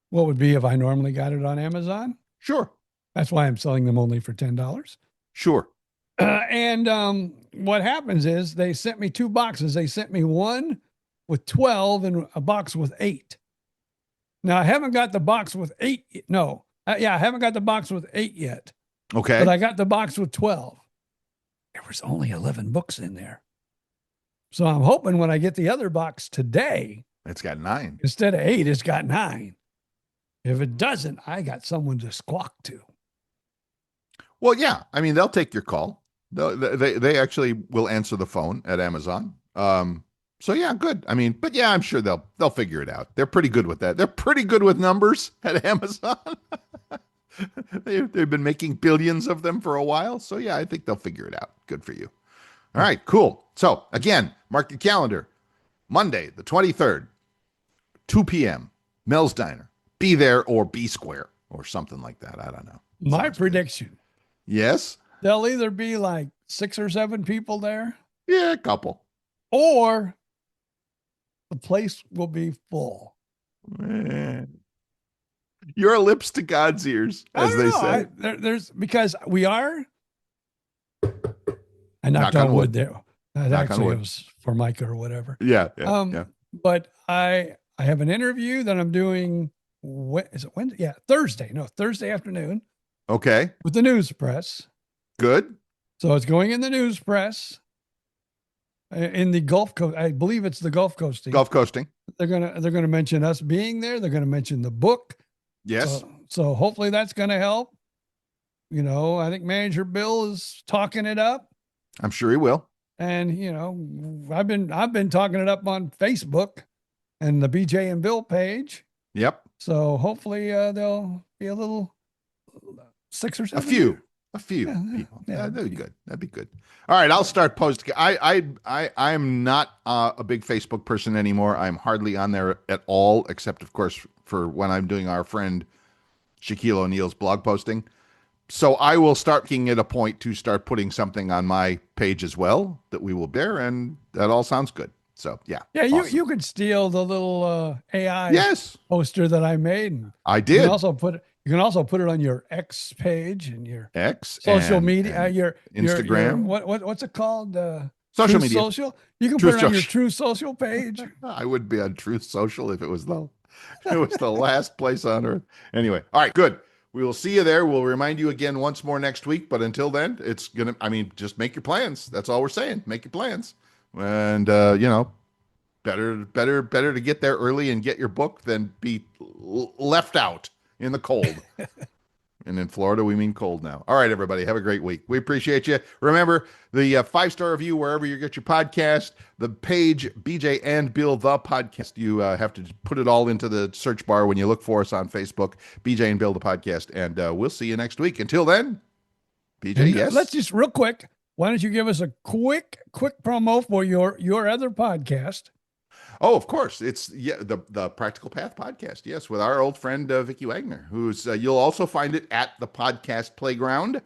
what would be if I normally got it on Amazon. Sure. That's why I'm selling them only for $10. Sure. And what happens is they sent me 2 boxes. They sent me one with 12 and a box with 8. Now, I haven't got the box with 8. No. I haven't got the box with 8 yet. Okay. But I got the box with 12. There was only 11 books in there. So I'm hoping when I get the other box today, it's got 9. Instead of 8, it's got 9. If it doesn't, I got someone to squawk to. Well, yeah. I mean, they'll take your call. They actually will answer the phone at Amazon. So yeah, good. I mean, but yeah, I'm sure they'll figure it out. They're pretty good with that. They're pretty good with numbers at Amazon. They've been making billions of them for a while. So yeah, I think they'll figure it out. Good for you. All right, cool. So again, mark your calendar. Monday, the 23rd, 2 p.m., Mel's Diner. Be there or be square or something like that. I don't know. My Sounds prediction. Good. Yes. There'll either be like 6 or 7 people there. Yeah, a couple. Or the place will be full. Your lips to God's ears, as they say. There's because we are. I knocked on wood there. Actually, it was for Micah or whatever. Yeah. But I have an interview that I'm doing. Is it Wednesday? Yeah, Thursday. No, Thursday afternoon. Okay. With the news press. Good. So it's going in the news press. In the Gulf Coast, I believe it's the Gulf Coasting. Gulf Coasting. They're gonna mention us being there. They're gonna mention the book. Yes. So hopefully that's gonna help. You know, I think Manager Bill is talking it up. I'm sure he will. And you know, I've been talking it up on Facebook and the BJ and Bill page. Yep. So hopefully there'll be a little 6 or 7. A few people. Yeah, that'd be good. That'd be good. All right, I'll start posting. I'm not a big Facebook person anymore. I'm hardly on there at all, except of course for when I'm doing our friend Shaquille O'Neal's blog posting. So I will start making it a point to start putting something on my page as well that we will bear, and that all sounds good. So yeah. Yeah, awesome. you could steal the little AI poster that I made. I did. You can also put it on your X page and your X social media, your Instagram. What's it called? Social Truth media. Social. You can Truth put it on your Truth Social page. I would be on Truth Social if it was the last place on earth. Anyway, all right, good. We will see you there. We'll remind you again once more next week. But until then, just make your plans. That's all we're saying. Make your plans, and better to get there early and get your book than be left out in the cold. And in Florida, we mean cold now. All right, everybody, have a great week. We appreciate you. Remember, the 5-star review wherever you get your podcast, the page, BJ and Bill, the podcast. You have to put it all into the search bar when you look for us on Facebook, BJ and Bill, the podcast. And we'll see you next week. Until then, BJ, yes? Let's just real quick. Why don't you give us a quick promo for your other podcast? Oh, of course. It's the Practical Path podcast. Yes, with our old friend Vicki Wagner, who's you'll also find it at the Podcast Playground.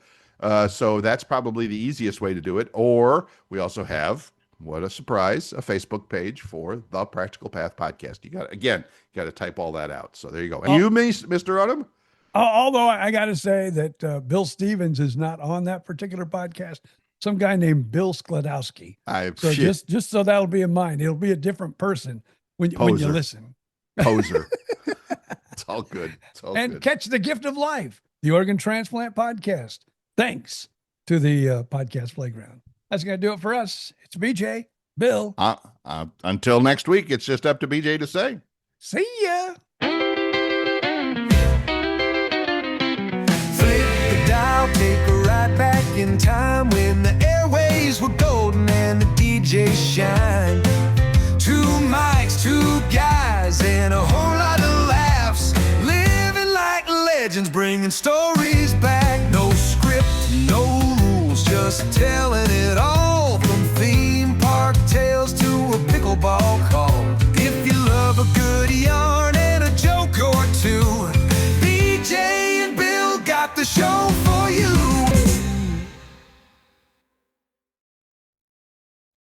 So that's probably the easiest way to do it. Or we also have, what a surprise, a Facebook page for the Practical Path podcast. You got to type all that out. So there you go. And you, Mr. Odom? Although I got to say that Bill Stevens is not on that particular podcast. Some guy named Bill Skladowski. Just so that'll be in mind. It'll be a different person when you listen. Poser. It's all good. And catch the gift of life, the organ transplant podcast. Thanks to the Podcast Playground. That's going to do it for us. It's BJ, Bill. Until next week, it's just up to BJ to say. See ya. Flip the dial, take a ride back in time when the airways were golden and the DJs shine. 2 mics, 2 guys, and a whole lot of laughs. Living like legends, bringing stories back. No script, no rules, just telling it all.